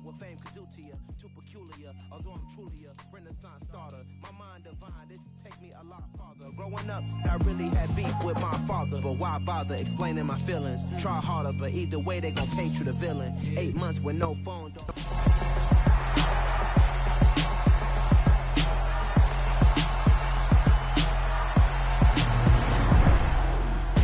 what fame could do to you. Too peculiar, although I'm truly a renaissance starter. My mind divine, it take me a lot farther. Growing up, I really had beef with my father, but why bother explaining my feelings? Try harder, but either way they gon' paint you the villain. 8 months with no phone.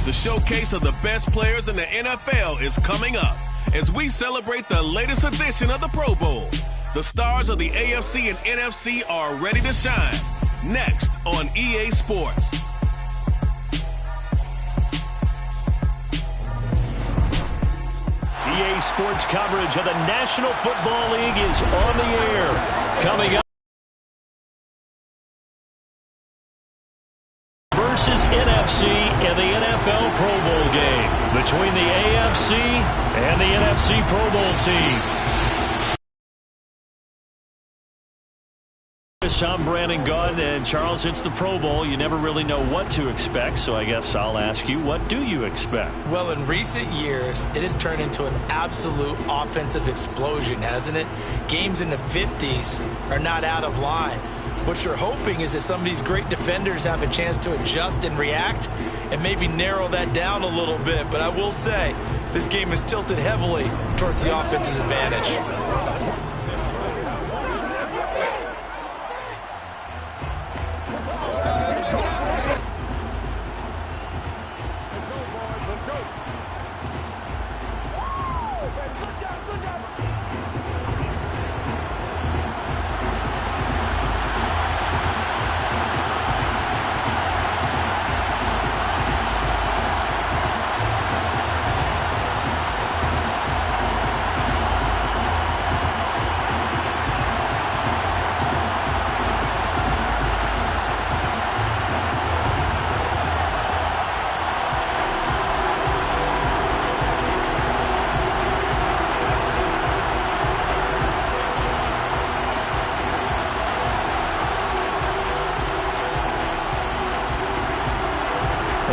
The showcase of the best players in the NFL is coming up as we celebrate the latest edition of the Pro Bowl. The stars of the AFC and NFC are ready to shine. Next on EA Sports. EA Sports coverage of the National Football League is on the air. Coming up. Versus NFC in the NFL Pro Bowl game between the AFC and the NFC Pro Bowl team. I'm Brandon Gunn, and Charles, it's the Pro Bowl. You never really know what to expect, so I guess I'll ask you, what do you expect? Well, in recent years, it has turned into an absolute offensive explosion, hasn't it? Games in the 50s are not out of line. What you're hoping is that some of these great defenders have a chance to adjust and react and maybe narrow that down a little bit. But I will say, this game is tilted heavily towards the offense's advantage.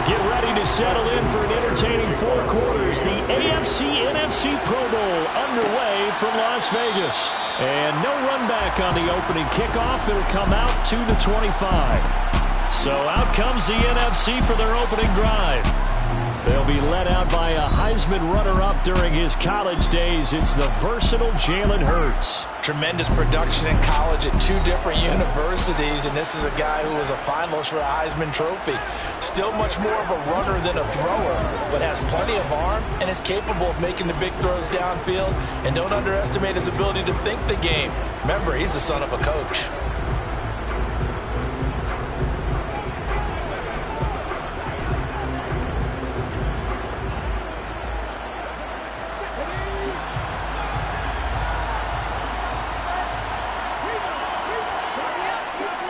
Get ready to settle in for an entertaining 4 quarters. The AFC-NFC Pro Bowl underway from Las Vegas. And no run back on the opening kickoff. It'll come out to the 25. So out comes the NFC for their opening drive. They'll be led out by a Heisman runner-up during his college days. It's the versatile Jalen Hurts. Tremendous production in college at 2 different universities, and this is a guy who was a finalist for a Heisman Trophy. Still much more of a runner than a thrower, but has plenty of arm and is capable of making the big throws downfield. And don't underestimate his ability to think the game. Remember, he's the son of a coach.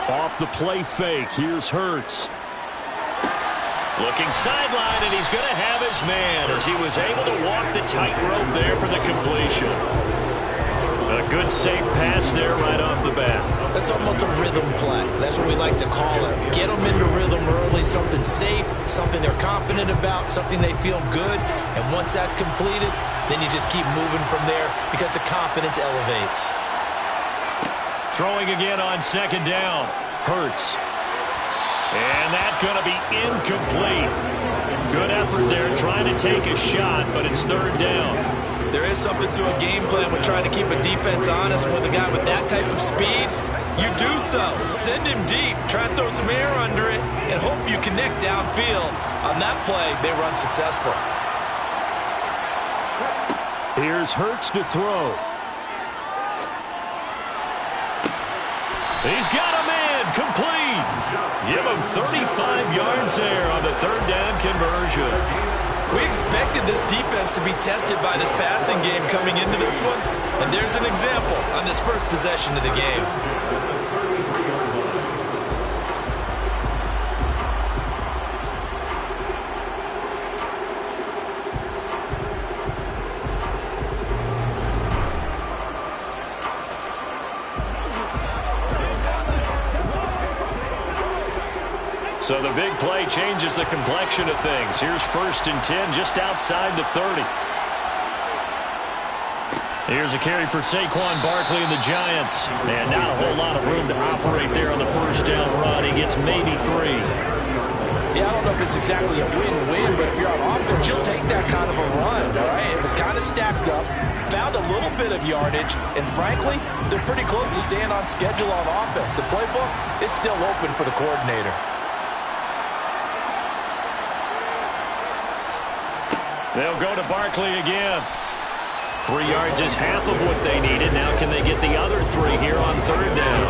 Off the play fake, here's Hurts. Looking sideline, and he's going to have his man as he was able to walk the tightrope there for the completion. A good safe pass there right off the bat. That's almost a rhythm play. That's what we like to call it. Get them into rhythm early, something safe, something they're confident about, something they feel good. And once that's completed, then you just keep moving from there because the confidence elevates. Throwing again on second down. Hurts. And that's going to be incomplete. Good effort there trying to take a shot, but it's third down. There is something to a game plan with trying to keep a defense honest. With a guy with that type of speed, you do so. Send him deep. Try and throw some air under it and hope you connect downfield. On that play, they run successful. Here's Hurts to throw. He's got a man, complete. Give him 35 yards there on the third down conversion. We expected this defense to be tested by this passing game coming into this one, and there's an example on this first possession of the game. So the big play changes the complexion of things. Here's 1st and 10 just outside the 30. Here's a carry for Saquon Barkley and the Giants. And not a whole lot of room to operate there on the first down run. He gets maybe 3. Yeah, I don't know if it's exactly a win-win, but if you're on offense, you'll take that kind of a run, all right? It was kind of stacked up, found a little bit of yardage, and frankly, they're pretty close to staying on schedule on offense. The playbook is still open for the coordinator. They'll go to Barkley again. 3 yards is half of what they needed. Now can they get the other 3 here on third down?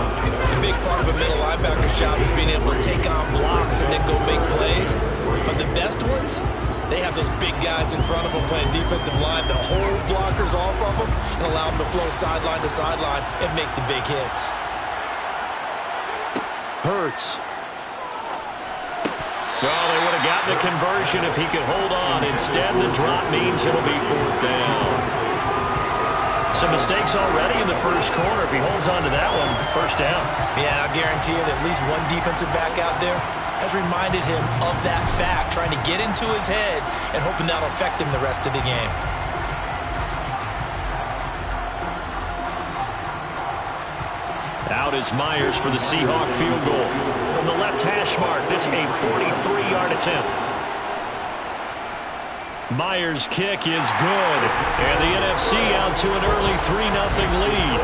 A big part of a middle linebacker's job is being able to take on blocks and then go make plays. But the best ones, they have those big guys in front of them playing defensive line to hold blockers off of them and allow them to flow sideline to sideline and make the big hits. Hurts. Oh, they would have gotten the conversion if he could hold on. Instead, the drop means it'll be 4th down. Some mistakes already in the first quarter. If he holds on to that one, first down. Yeah, I guarantee you that at least one defensive back out there has reminded him of that fact, trying to get into his head and hoping that'll affect him the rest of the game. Out is Myers for the Seahawk field goal. From the left hash mark, this a 43-yard attempt. Myers' kick is good. And the NFC out to an early 3-0 lead.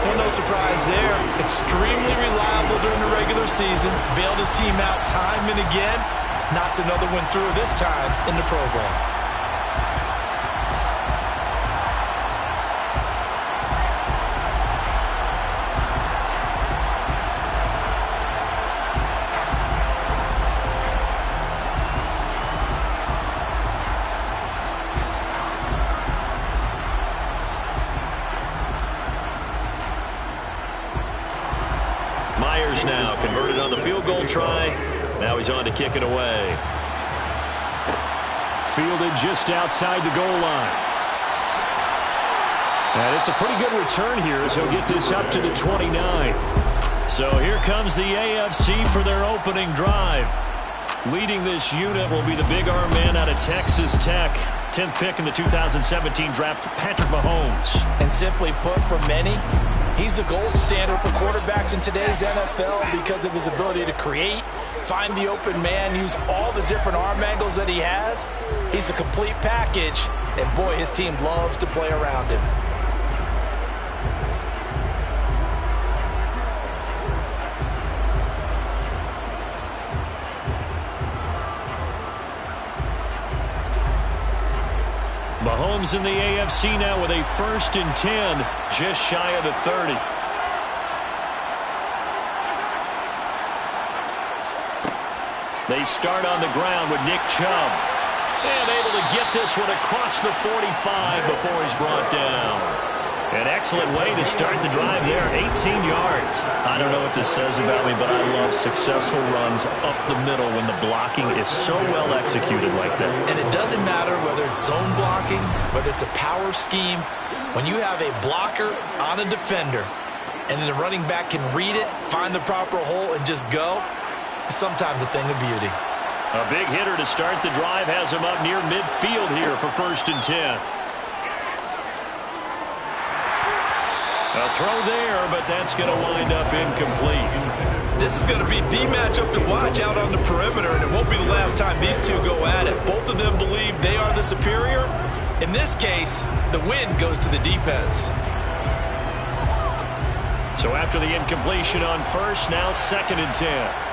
Well, no surprise there. Extremely reliable during the regular season. Bailed his team out time and again. Knocks another one through this time in the Pro Bowl. Myers now converted on the field goal try. Now he's on to kick it away. Fielded just outside the goal line. And it's a pretty good return here as he'll get this up to the 29. So here comes the AFC for their opening drive. Leading this unit will be the big arm man out of Texas Tech. 10th pick in the 2017 draft, Patrick Mahomes. And simply put, for many, he's the gold standard for quarterbacks in today's NFL because of his ability to create, find the open man, use all the different arm angles that he has. He's a complete package, and boy, his team loves to play around him. Mahomes in the AFC now with a 1st and 10, just shy of the 30. They start on the ground with Nick Chubb. And able to get this one across the 45 before he's brought down. An excellent way to start the drive there, 18 yards. I don't know what this says about me, but I love successful runs up the middle when the blocking is so well executed like that. And it doesn't matter whether it's zone blocking, whether it's a power scheme. When you have a blocker on a defender, and then the running back can read it, find the proper hole, and just go, it's sometimes a thing of beauty. A big hitter to start the drive has him up near midfield here for 1st and 10. A throw there, but that's going to wind up incomplete. This is going to be the matchup to watch out on the perimeter, and it won't be the last time these two go at it. Both of them believe they are the superior. In this case, the win goes to the defense. So after the incompletion on 1st, now 2nd and 10.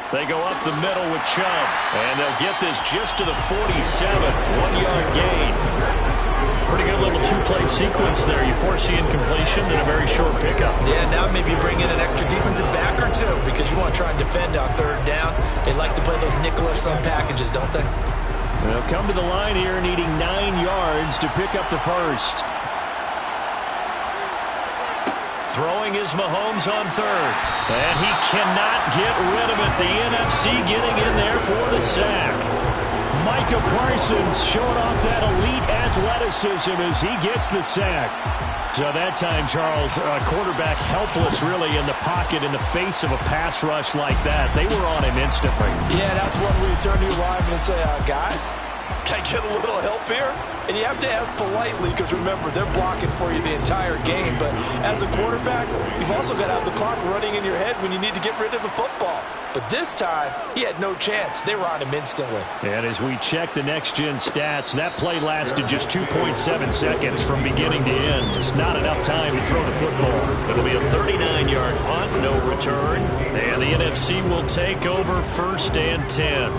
They go up the middle with Chubb, and they'll get this just to the 47, 1-yard gain. Pretty good little two-play sequence there. You force the incompletion and a very short pickup. Yeah, now maybe you bring in an extra defensive back or two because you want to try and defend on 3rd down. They like to play those nickel or sub packages, don't they? They'll come to the line here needing 9 yards to pick up the 1st. Throwing is Mahomes on 3rd. And he cannot get rid of it. The NFC getting in there for the sack. Micah Parsons showing off that elite athleticism as he gets the sack. So that time, Charles, quarterback helpless really in the pocket in the face of a pass rush like that. They were on him instantly. Yeah, that's when we turn to your lineman and say, guys, gotta get a little help here? And you have to ask politely because, remember, they're blocking for you the entire game. But as a quarterback, you've also got to have the clock running in your head when you need to get rid of the football. But this time, he had no chance. They were on him instantly. And as we check the next-gen stats, that play lasted just 2.7 seconds from beginning to end. Just not enough time to throw the football. It'll be a 39-yard punt, no return. And the NFC will take over 1st and 10.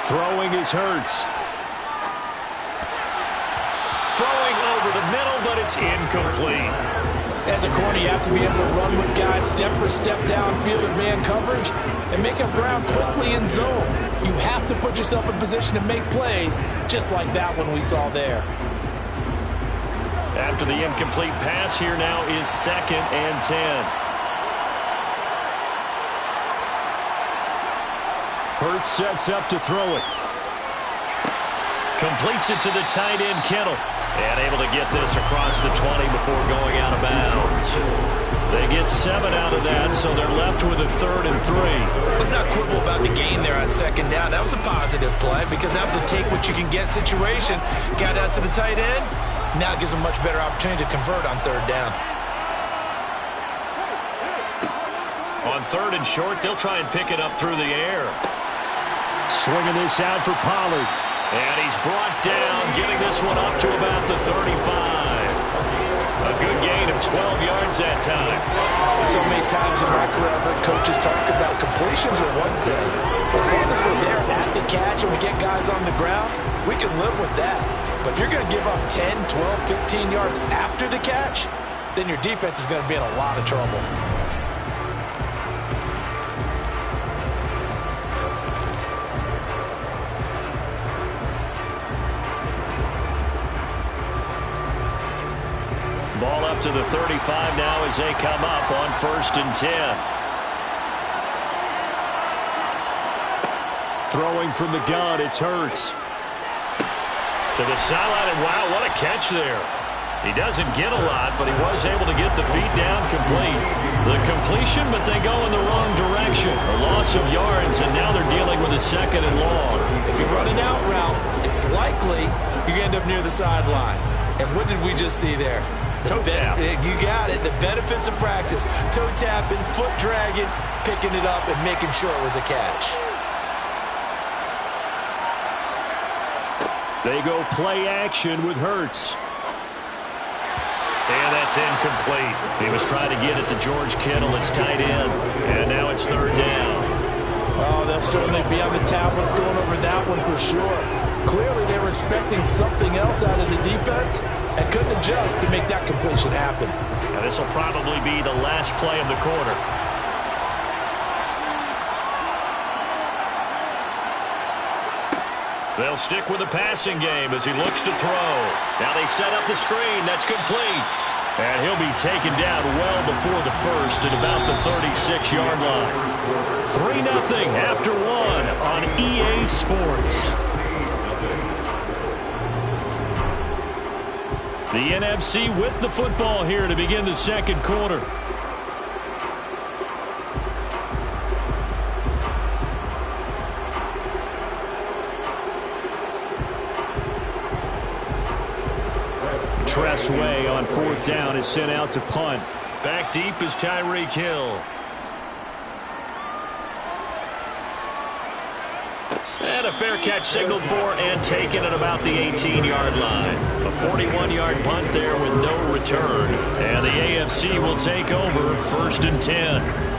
Throwing is Hurts. Throwing over the middle, but it's incomplete. As a corner, you have to be able to run with guys step for step downfield in man coverage and make up ground quickly in zone. You have to put yourself in position to make plays, just like that one we saw there. After the incomplete pass, here now is 2nd and 10. Hurts sets up to throw it. Completes it to the tight end, Kittle. And able to get this across the 20 before going out of bounds. They get 7 out of that, so they're left with a 3rd and 3. Let's not quibble about the gain there on 2nd down. That was a positive play because that was a take-what-you-can-get situation. Got out to the tight end. Now it gives them a much better opportunity to convert on 3rd down. On 3rd and short, they'll try and pick it up through the air. Swinging this out for Pollard. And he's brought down, getting this one up to about the 35. A good gain of 12 yards that time. So many times in my career, I've heard coaches talk about completions are one thing. As long as we're there at the catch and we get guys on the ground, we can live with that. But if you're going to give up 10, 12, 15 yards after the catch, then your defense is going to be in a lot of trouble. Ball up to the 35 now as they come up on 1st and 10. Throwing from the gun, it's Hurts. To the sideline, and wow, what a catch there. He doesn't get a lot, but he was able to get the feet down complete. The completion, but they go in the wrong direction. A loss of yards, and now they're dealing with a 2nd and long. If you run an out route, it's likely you're going to end up near the sideline. And what did we just see there? Toe tap. You got it. The benefits of practice. Toe tapping, foot dragging, picking it up, and making sure it was a catch. They go play action with Hurts. And that's incomplete. He was trying to get it to George Kittle, his tight end. And now it's 3rd down. Oh, they'll certainly be on the tablets going over that one for sure. Clearly, they were expecting something else out of the defense and couldn't adjust to make that completion happen. Now, this will probably be the last play of the quarter. They'll stick with the passing game as he looks to throw. Now they set up the screen. That's complete. And he'll be taken down well before the first at about the 36-yard line. 3-0 after 1 on EA Sports. The NFC with the football here to begin the 2nd quarter. Tressway on 4th down is sent out to punt. Back deep is Tyreek Hill. And a fair catch signaled for and taken at about the 18-yard line. A 41-yard punt there with no return. And the AFC will take over 1st and 10.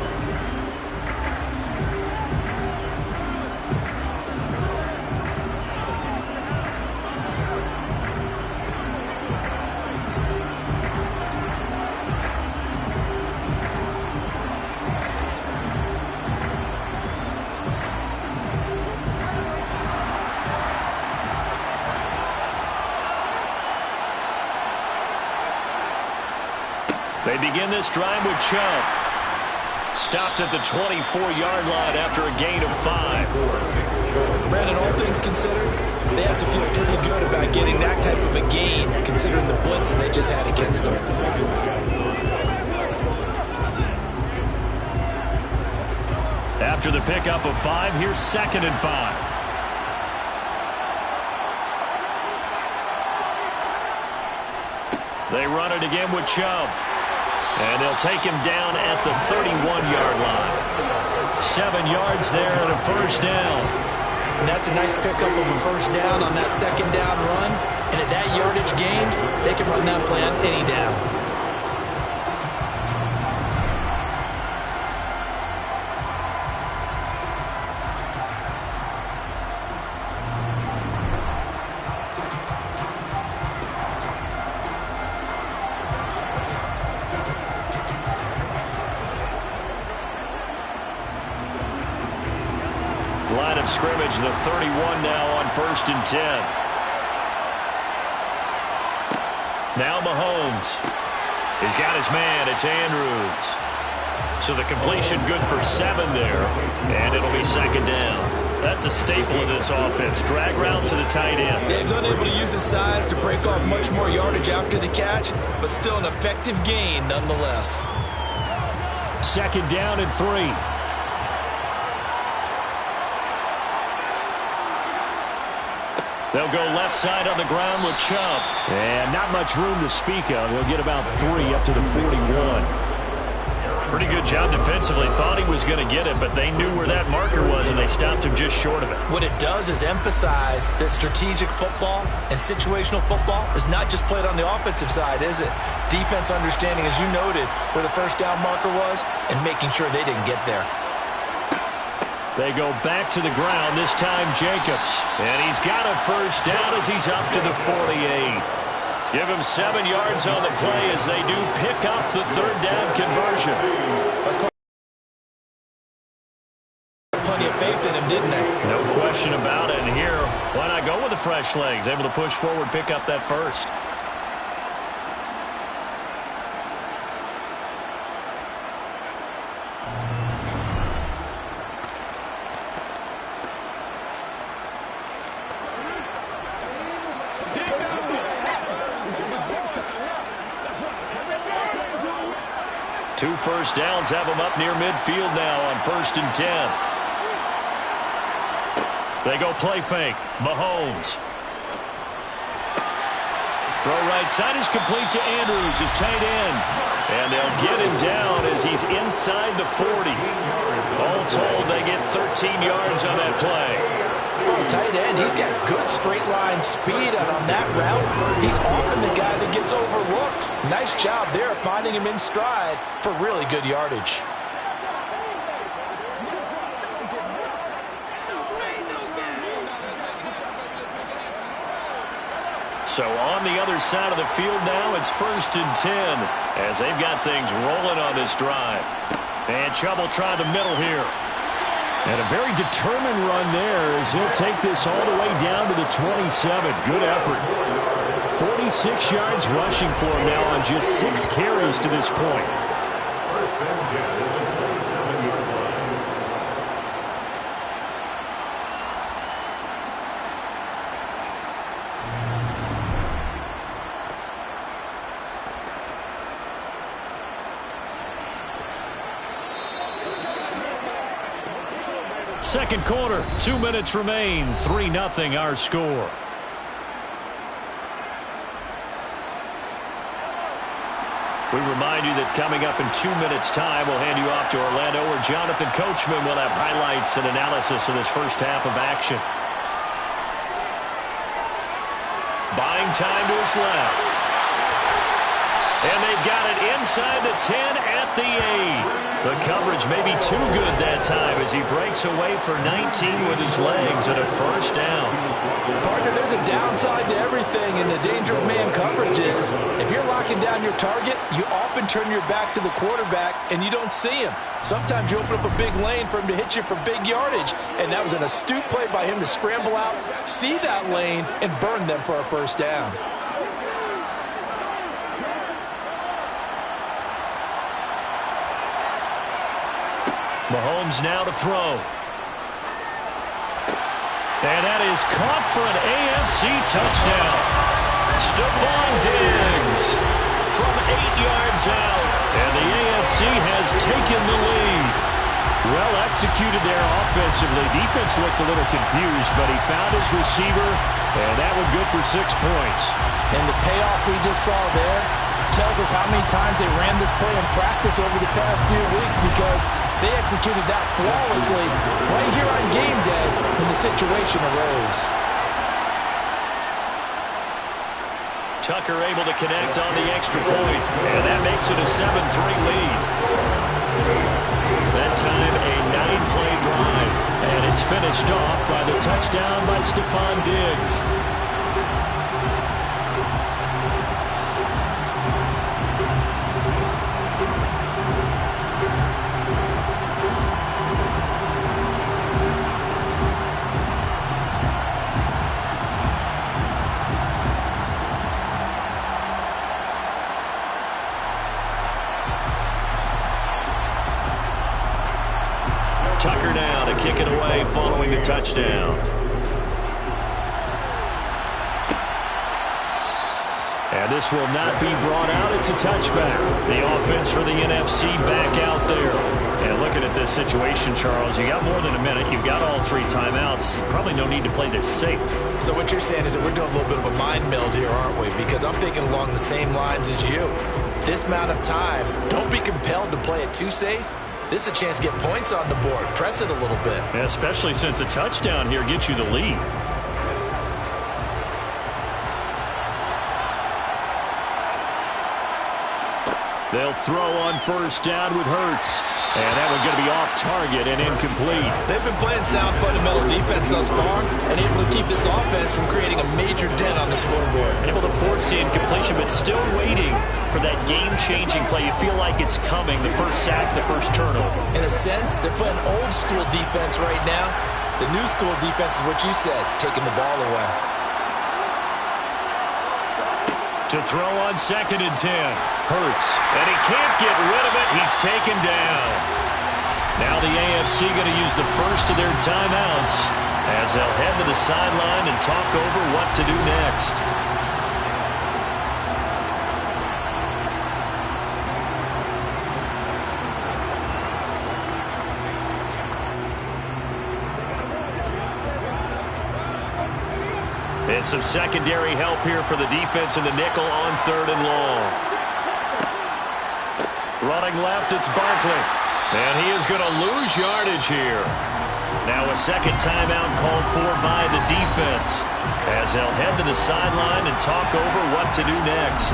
They begin this drive with Chubb. Stopped at the 24-yard line after a gain of 5. considered, they have to feel pretty good about getting that type of a gain considering the blitz that they just had against them. After the pickup of 5, here's 2nd and 5. They run it again with Chubb. And they'll take him down at the 31-yard line. 7 yards there and a first down. And that's a nice pickup of a first down on that 2nd down run. And at that yardage gained, they can run that plan any down. Line of scrimmage, the 31 now on 1st and 10. Now Mahomes. He's got his man. It's Andrews. So the completion good for 7 there, and it'll be 2nd down. That's a staple of this offense. Drag route to the tight end. Dave's unable to use his size to break off much more yardage after the catch, but still an effective gain nonetheless. 2nd down and 3. They'll go left side on the ground with Chubb. And not much room to speak of. He'll get about 3 up to the 41. Pretty good job defensively. Thought he was going to get it, but they knew where that marker was, and they stopped him just short of it. What it does is emphasize that strategic football and situational football is not just played on the offensive side, is it? Defense understanding, as you noted, where the first down marker was and making sure they didn't get there. They go back to the ground, this time Jacobs. And he's got a first down as he's up to the 48. Give him 7 yards on the play as they do pick up the 3rd down conversion. Plenty of faith in him, didn't they? No question about it. And here, why not go with the fresh legs? Able to push forward, pick up that first. Two first downs have them up near midfield now on 1st and 10. They go play fake. Mahomes. Throw right side is complete to Andrews, his tight end. And they'll get him down as he's inside the 40. All told, they get 13 yards on that play. For a tight end, he's got good straight line speed, and on that route, he's often the guy that gets overlooked. Nice job there finding him in stride for really good yardage. So on the other side of the field now, it's 1st and 10 as they've got things rolling on this drive. And Chubb will try the middle here. And a very determined run there as he'll take this all the way down to the 27. Good effort. 46 yards rushing for him now on just 6 carries to this point. First and 10, 27-yard line. Second quarter, 2 minutes remain, 3-0 our score. We remind you that coming up in 2 minutes' time, we'll hand you off to Orlando, where Jonathan Coachman will have highlights and analysis of this first half of action. Buying time to his left. And they've got it inside the 10 at the 8. The coverage may be too good that time as he breaks away for 19 with his legs and a first down. Partner, there's a downside to everything, and the danger of man coverage is if you're locking down your target, you often turn your back to the quarterback and you don't see him. Sometimes you open up a big lane for him to hit you for big yardage, and that was an astute play by him to scramble out, see that lane, and burn them for a first down. Mahomes now to throw. And that is caught for an AFC touchdown. Stephon Diggs from 8 yards out, and the AFC has taken the lead. Well executed there offensively. Defense looked a little confused, but he found his receiver, and that was good for 6 points. And the payoff we just saw there tells us how many times they ran this play in practice over the past few weeks, because they executed that flawlessly right here on game day when the situation arose. Tucker able to connect on the extra point, and that makes it a 7-3 lead. That time a 9-play drive, and it's finished off by the touchdown by Stephon Diggs. Tucker now to kick it away following the touchdown. And this will not be brought out. It's a touchback. The offense for the NFC back out there. And looking at this situation, Charles, you got more than a minute. You've got all 3 timeouts. Probably no need to play this safe. So what you're saying is that we're doing a little bit of a mind meld here, aren't we? Because I'm thinking along the same lines as you. This amount of time, don't be compelled to play it too safe. This is a chance to get points on the board. Press it a little bit. Yeah, especially since a touchdown here gets you the lead. They'll throw on first down with Hurts. And that one's going to be off target and incomplete. They've been playing sound fundamental defense thus far and able to keep this offense from creating a major dent on the scoreboard. Able to force the incompletion, but still waiting for that game-changing play. You feel like it's coming, the first sack, the first turnover. In a sense, they're playing old-school defense right now. The new-school defense is what you said, taking the ball away. To throw on 2nd and 10. Hurts. And he can't get rid of it. He's taken down. Now the AFC going to use the first of their timeouts as they'll head to the sideline and talk over what to do next. And some secondary help here for the defense in the nickel on 3rd and long. Running left, it's Barkley. And he is going to lose yardage here. Now a second timeout called for by the defense as they'll head to the sideline and talk over what to do next.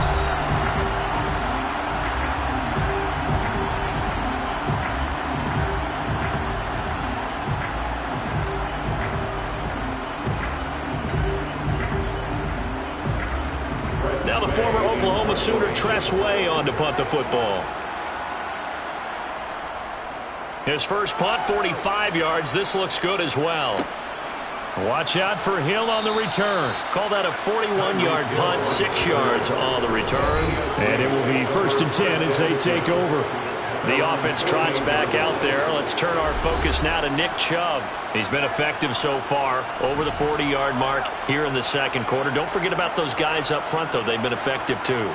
Now the former Oklahoma Sooner Tress Way on to punt the football. His first punt, 45 yards. This looks good as well. Watch out for Hill on the return. Call that a 41-yard punt, 6 yards on the return. And it will be 1st and 10 as they take over. The offense trots back out there. Let's turn our focus now to Nick Chubb. He's been effective so far, over the 40-yard mark here in the second quarter. Don't forget about those guys up front, though. They've been effective, too.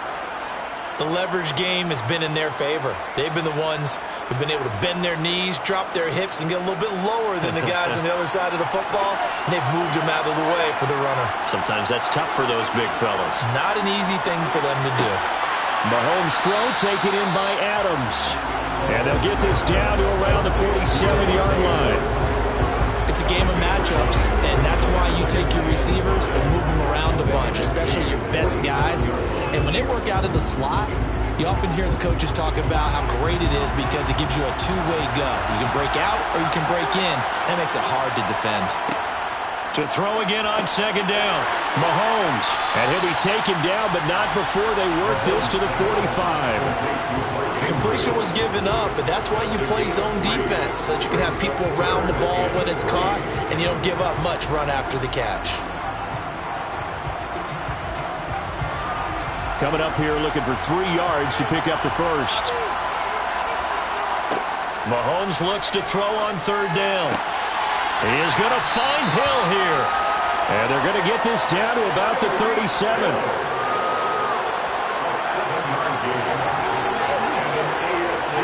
The leverage game has been in their favor. They've been the ones who've been able to bend their knees, drop their hips, and get a little bit lower than the guys on the other side of the football, and they've moved them out of the way for the runner. Sometimes that's tough for those big fellas. Not an easy thing for them to do. Mahomes' throw taken in by Adams. And they'll get this down to around the 47-yard line. It's a game of matchups, and that's why you take your receivers and move them around a bunch, especially your best guys. And when they work out of the slot, you often hear the coaches talk about how great it is because it gives you a two-way go. You can break out or you can break in. That makes it hard to defend. To throw again on 2nd down. Mahomes. And he'll be taken down, but not before they work this to the 45. Completion was given up, but that's why you play zone defense, so that you can have people around the ball when it's caught, and you don't give up much run after the catch. Coming up here looking for 3 yards to pick up the first. Mahomes looks to throw on 3rd down. He is going to find Hill here. And they're going to get this down to about the 37. 7-yard gain. And an AFC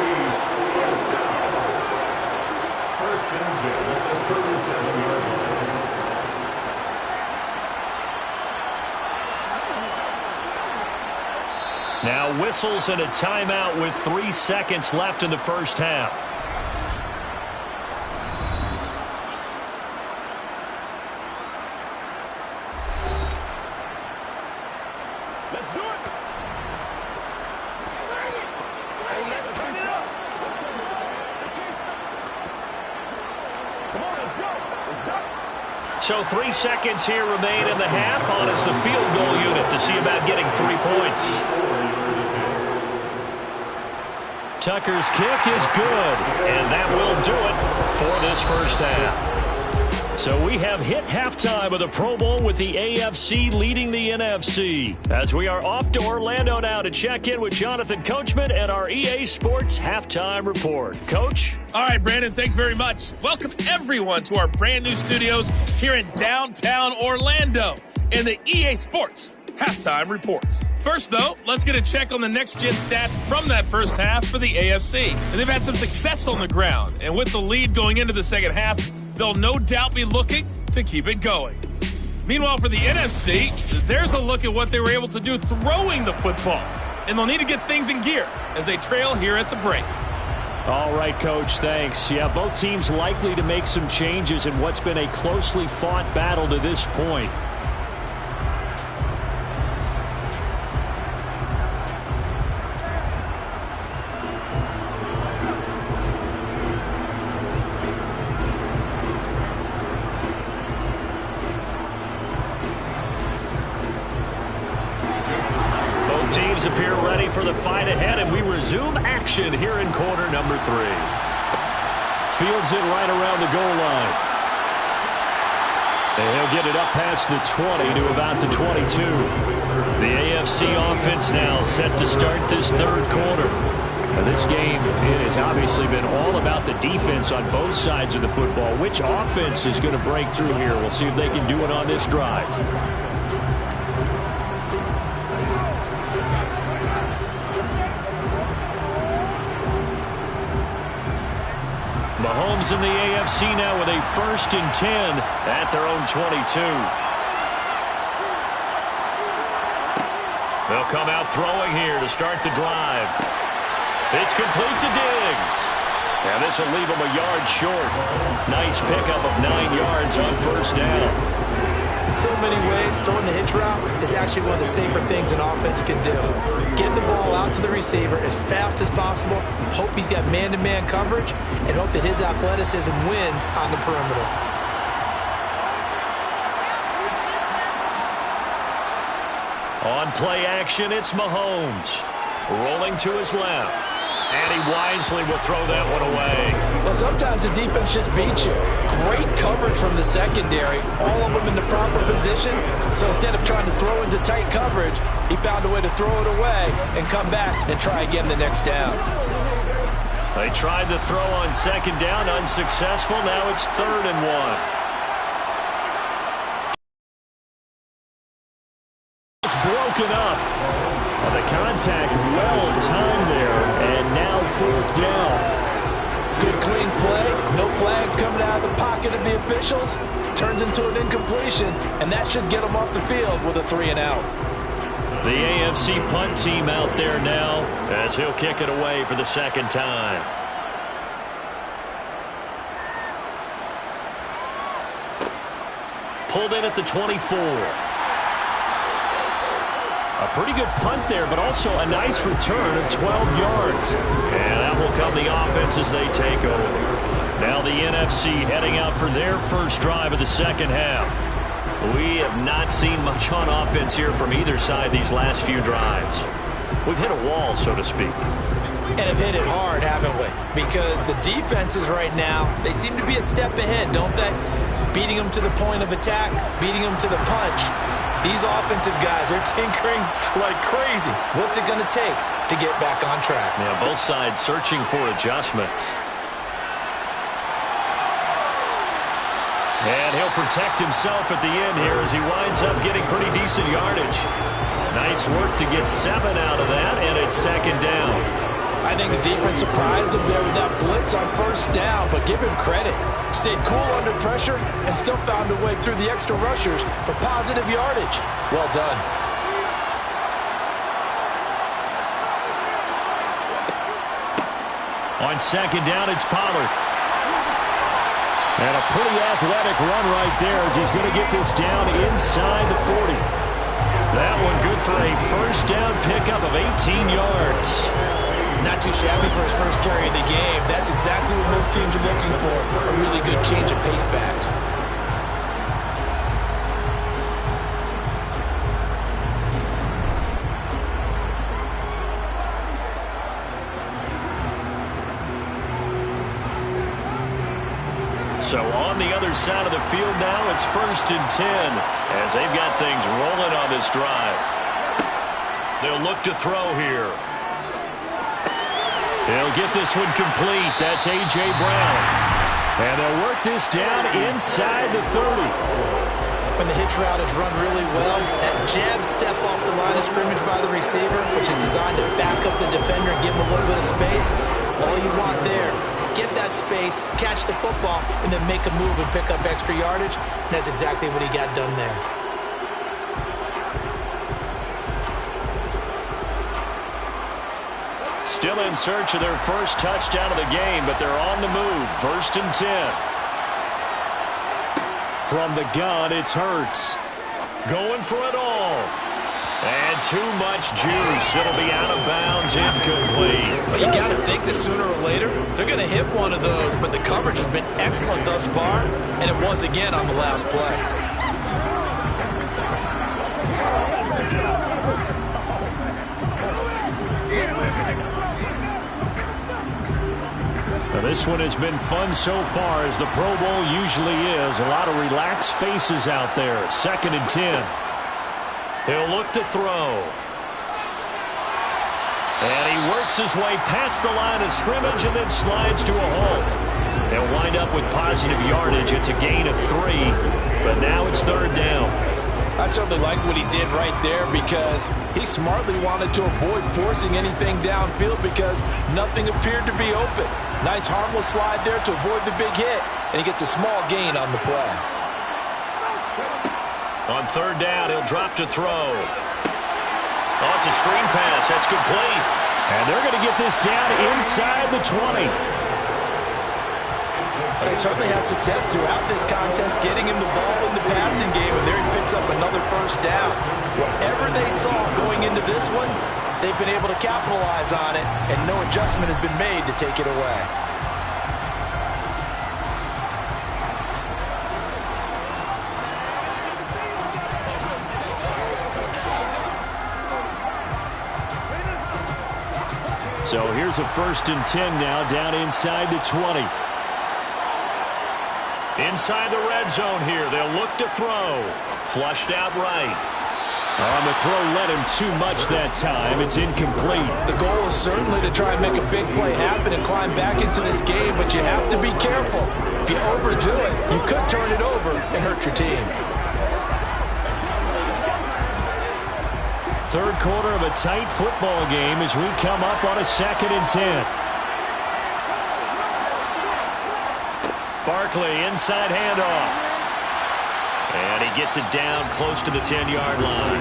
first down. First and 10 at the 37-yard line. Now whistles and a timeout with 3 seconds left in the first half. Let's do it. Hey, let's turn it up. Come on, let's go. Let's go. So 3 seconds here remain in the half. On is the field goal unit to see about getting 3 points. Tucker's kick is good, and that will do it for this first half. So we have hit halftime of the Pro Bowl with the AFC leading the NFC. As we are off to Orlando now to check in with Jonathan Coachman and our EA Sports halftime report. Coach? All right, Brandon, thanks very much. Welcome everyone to our brand new studios here in downtown Orlando in the EA Sports halftime report. First, though, let's get a check on the next-gen stats from that first half for the AFC. And they've had some success on the ground, and with the lead going into the second half, they'll no doubt be looking to keep it going. Meanwhile, for the NFC, there's a look at what they were able to do throwing the football, and they'll need to get things in gear as they trail here at the break. All right, Coach, thanks. Yeah, both teams likely to make some changes in what's been a closely fought battle to this point. Teams appear ready for the fight ahead, and we resume action here in quarter number 3. Fields it right around the goal line. And he'll get it up past the 20 to about the 22. The AFC offense now set to start this third quarter. Now this game, it has obviously been all about the defense on both sides of the football. Which offense is going to break through here? We'll see if they can do it on this drive. Mahomes in the AFC now with a 1st and 10 at their own 22. They'll come out throwing here to start the drive. It's complete to Diggs. And this will leave him a yard short. Nice pickup of 9 yards on first down. In so many ways, throwing the hitch route is actually one of the safer things an offense can do. Get the ball out to the receiver as fast as possible, hope he's got man-to-man coverage, and hope that his athleticism wins on the perimeter. On play action, it's Mahomes. Rolling to his left. And he wisely will throw that one away. Well, sometimes the defense just beats you. Great coverage from the secondary. All of them in the proper position. So instead of trying to throw into tight coverage, he found a way to throw it away and come back and try again the next down. They tried to throw on second down, unsuccessful. Now it's 3rd and 1. It's broken up. Well, the contact well timed there, and now 4th down. Good clean play, no flags coming out of the pocket of the officials. Turns into an incompletion, and that should get them off the field with a 3 and out. The AFC punt team out there now as he'll kick it away for the 2nd time. Pulled in at the 24. A pretty good punt there, but also a nice return of 12 yards. And that will come the offense as they take over. Now the NFC heading out for their first drive of the second half. We have not seen much on offense here from either side these last few drives. We've hit a wall, so to speak. And have hit it hard, haven't we? Because the defenses right now, they seem to be a step ahead, don't they? Beating them to the point of attack, beating them to the punch. These offensive guys are tinkering like crazy. What's it going to take to get back on track? Yeah, both sides searching for adjustments. And he'll protect himself at the end here as he winds up getting pretty decent yardage. Nice work to get 7 out of that, and it's second down. I think the defense surprised him there with that blitz on first down, but give him credit. Stayed cool under pressure and still found a way through the extra rushers for positive yardage. Well done. On second down, it's Pollard. And a pretty athletic run right there as he's going to get this down inside the 40. That one good for a first down pickup of 18 yards. Not too shabby for his first carry of the game. That's exactly what most teams are looking for. A really good change of pace back. So on the other side of the field now, it's 1st and 10 as they've got things rolling on this drive. They'll look to throw here. They'll get this one complete. That's A.J. Brown. And they'll work this down inside the 30. When the hitch route is run really well, that jab step off the line of scrimmage by the receiver, which is designed to back up the defender and give him a little bit of space, all you want there, get that space, catch the football, and then make a move and pick up extra yardage. And that's exactly what he got done there. Still in search of their first touchdown of the game, but they're on the move. 1st and 10. From the gun, it's Hurts. Going for it all. And too much juice. It'll be out of bounds, incomplete. Well, you got to think that sooner or later, they're going to hit one of those, but the coverage has been excellent thus far, and it was again on the last play. Now, this one has been fun so far, as the Pro Bowl usually is. A lot of relaxed faces out there. 2nd and 10. He'll look to throw. And he works his way past the line of scrimmage and then slides to a halt. They'll wind up with positive yardage. It's a gain of 3, but now it's 3rd down. I certainly like what he did right there because he smartly wanted to avoid forcing anything downfield because nothing appeared to be open. Nice harmless slide there to avoid the big hit, and he gets a small gain on the play. On 3rd down, he'll drop to throw. Oh, it's a screen pass. That's complete. And they're going to get this down inside the 20. They certainly had success throughout this contest, getting him the ball in the passing game, and there he picks up another first down. Whatever they saw going into this one, they've been able to capitalize on it, and no adjustment has been made to take it away. So here's a 1st and 10 now, down inside the 20. Inside the red zone here, they'll look to throw. Flushed out right. On the throw, let him too much that time. It's incomplete. The goal is certainly to try and make a big play happen and climb back into this game, but you have to be careful. If you overdo it, you could turn it over and hurt your team. 3rd quarter of a tight football game as we come up on a 2nd and 10. Barkley, inside handoff. And he gets it down close to the 10-yard line.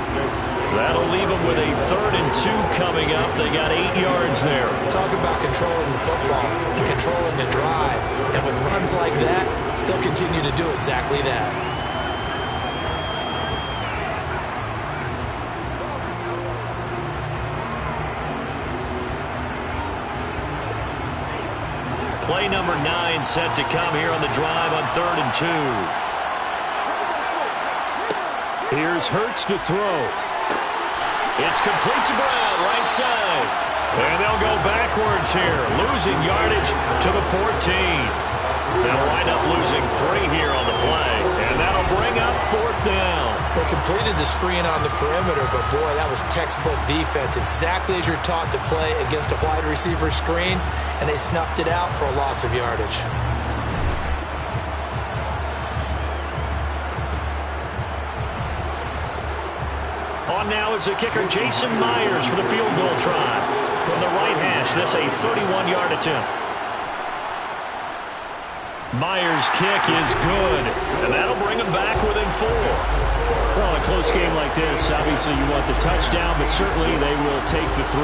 That'll leave him with a 3rd and 2 coming up. They got 8 yards there. Talk about controlling the football and controlling the drive. And with runs like that, they'll continue to do exactly that. Play number 9 set to come here on the drive on 3rd and 2. Here's Hurts to throw. It's complete to Brown, right side. And they'll go backwards here, losing yardage to the 14. They'll wind up losing 3 here on the play, and that'll bring up 4th down. They completed the screen on the perimeter, but boy, that was textbook defense, exactly as you're taught to play against a wide receiver screen, and they snuffed it out for a loss of yardage. On now is the kicker, Jason Myers, for the field goal try. From the right hash, this a 31-yard attempt. Myers' kick is good, and that'll bring him back within 4. Well, in a close game like this, obviously you want the touchdown, but certainly they will take the 3.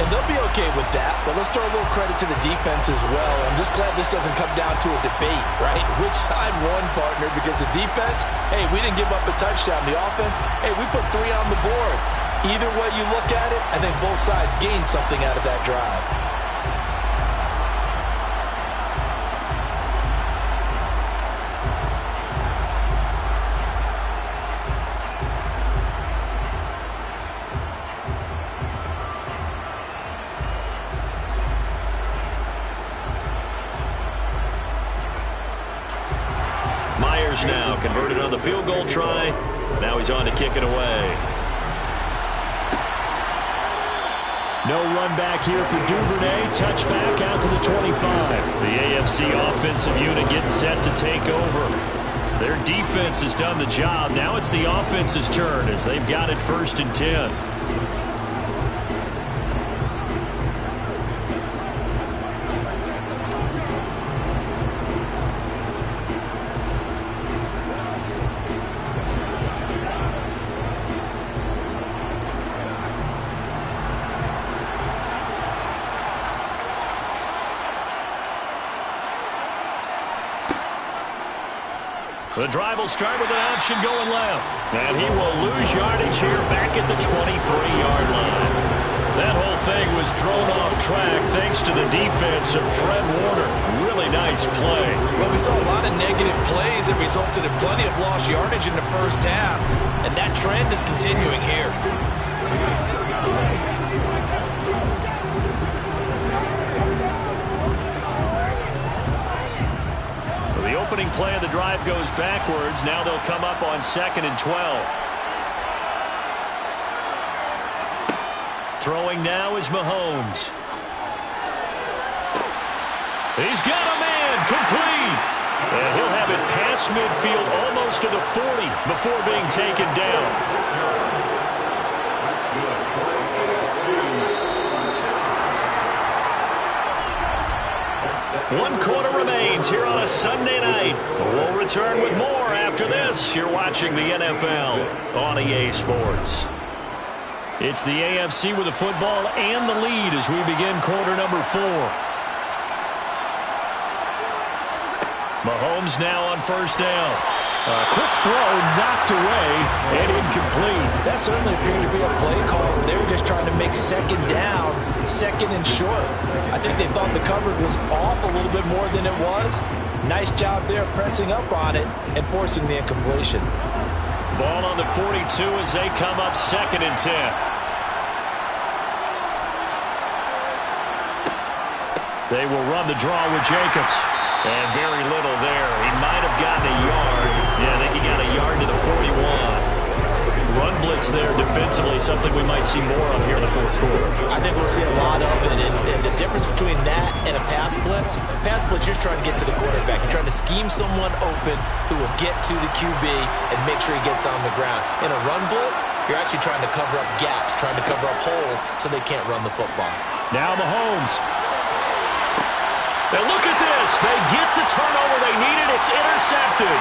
And they'll be okay with that, but let's throw a little credit to the defense as well. I'm just glad this doesn't come down to a debate, right? Which side won, partner? Because the defense, hey, we didn't give up a touchdown. The offense, hey, we put 3 on the board. Either way you look at it, I think both sides gained something out of that drive. Myers now converted on the field goal try. Now he's on to kick it away. No run back here for Duvernay. Touchback out to the 25. The AFC offensive unit getting set to take over. Their defense has done the job. Now it's the offense's turn as they've got it 1st and 10. The drive will start with an option going left. And he will lose yardage here back at the 23-yard line. That whole thing was thrown off track thanks to the defense of Fred Warner. Really nice play. Well, we saw a lot of negative plays that resulted in plenty of lost yardage in the first half. And that trend is continuing here. The opening play of the drive goes backwards. Now they'll come up on 2nd and 12. Throwing now is Mahomes. He's got a man, complete. And he'll have it past midfield almost to the 40 before being taken down. One quarter remains here on a Sunday night. We'll return with more after this. You're watching the NFL on EA Sports. It's the AFC with the football and the lead as we begin quarter number 4. Mahomes now on 1st down. A quick throw knocked away and incomplete. That certainly appeared to be a play call where they were just trying to make 2nd down, 2nd and short. I think they thought the coverage was off a little bit more than it was. Nice job there pressing up on it and forcing the incompletion. Ball on the 42 as they come up 2nd and 10. They will run the draw with Jacobs. And very little there. He might have gotten a yard. Yeah, I think he got a yard to the 41. Run blitz there defensively, something we might see more of here in the 4th quarter. I think we'll see a lot of it. And the difference between that and a pass blitz, you're just trying to get to the quarterback. You're trying to scheme someone open who will get to the QB and make sure he gets on the ground. In a run blitz, you're actually trying to cover up gaps, trying to cover up holes so they can't run the football. Now Mahomes. And look at this. They get the turnover they needed. It's intercepted.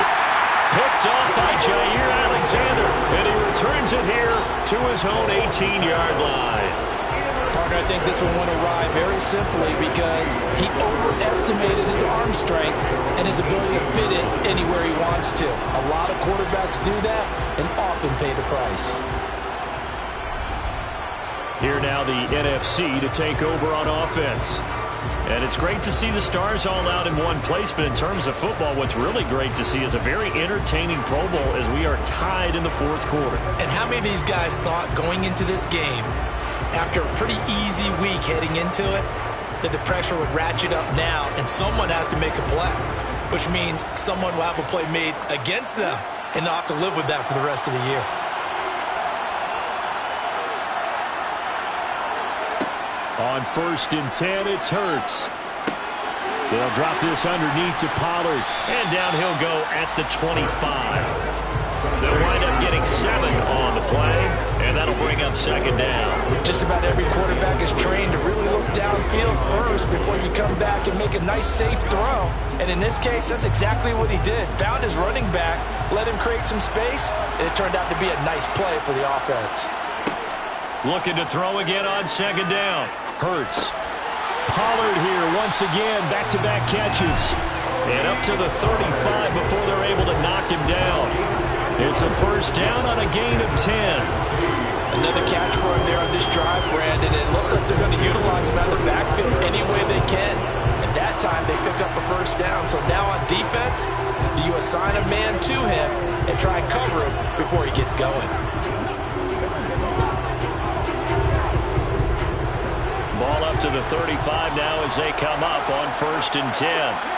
Picked off by Jair Alexander. And he returns it here to his own 18-yard line. Partner, I think this one went awry very simply because he overestimated his arm strength and his ability to fit it anywhere he wants to. A lot of quarterbacks do that and often pay the price. Here now the NFC to take over on offense. And it's great to see the stars all out in one place, but in terms of football, what's really great to see is a very entertaining Pro Bowl as we are tied in the 4th quarter. And how many of these guys thought going into this game, after a pretty easy week heading into it, that the pressure would ratchet up now and someone has to make a play, which means someone will have a play made against them and not have to live with that for the rest of the year. On 1st and 10, it's Hurts. They'll drop this underneath to Pollard. And down he'll go at the 25. They'll wind up getting 7 on the play, and that'll bring up second down. Just about every quarterback is trained to really look downfield first before you come back and make a nice, safe throw. And in this case, that's exactly what he did. Found his running back, let him create some space, and it turned out to be a nice play for the offense. Looking to throw again on second down. Hurts. Pollard here once again, back-to-back catches. And up to the 35 before they're able to knock him down. It's a first down on a gain of 10. Another catch for him there on this drive, Brandon. It looks like they're going to utilize him out of the backfield any way they can. And that time they pick up a first down. So now on defense, do you assign a man to him and try and cover him before he gets going? Ball up to the 35 now as they come up on 1st and 10.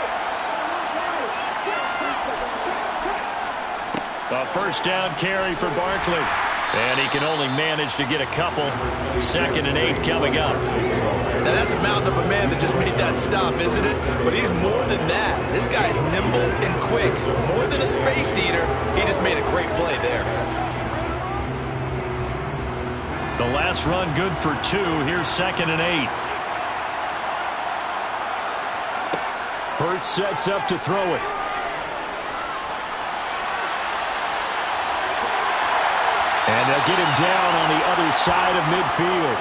A first down carry for Barkley. And he can only manage to get a couple. 2nd and 8 coming up. Now that's a mountain of a man that just made that stop, isn't it? But he's more than that. This guy's nimble and quick. More than a space eater. He just made a great play there. The last run good for 2. Here's 2nd and 8. Hurts sets up to throw it. And they'll get him down on the other side of midfield.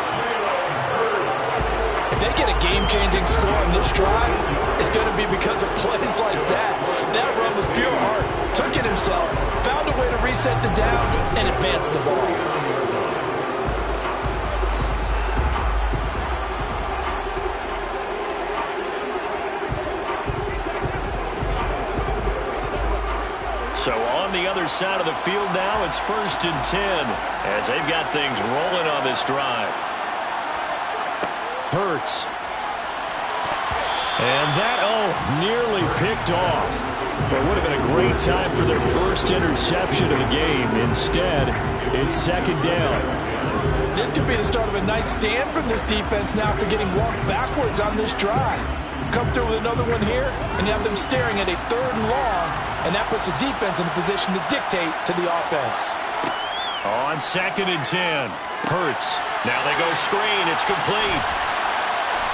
If they get a game-changing score on this drive, it's going to be because of plays like that. That run was pure heart. Took it himself, found a way to reset the down, and advance the ball. So on the other side of the field now, it's 1st and 10 as they've got things rolling on this drive. Hurts. And that, nearly picked off. It would have been a great time for their first interception of the game. Instead, it's 2nd down. This could be the start of a nice stand from this defense now for getting walked backwards on this drive. Come through with another one here, and you have them staring at a 3rd and long, and that puts the defense in a position to dictate to the offense. On 2nd and 10, Hurts. Now they go screen. It's complete.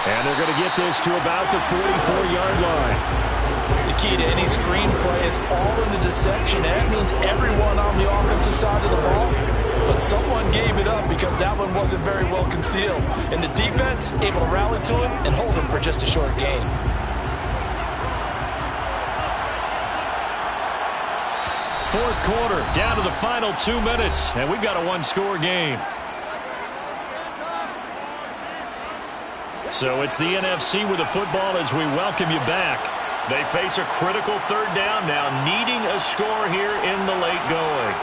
And they're going to get this to about the 44-yard line. The key to any screen play is all in the deception. That means everyone on the offensive side of the ball. But someone gave it up because that one wasn't very well concealed. And the defense able to rally to him and hold him for just a short gain. Fourth quarter, down to the final 2 minutes, and we've got a one-score game. So it's the NFC with the football as we welcome you back. They face a critical 3rd down now, needing a score here in the late going.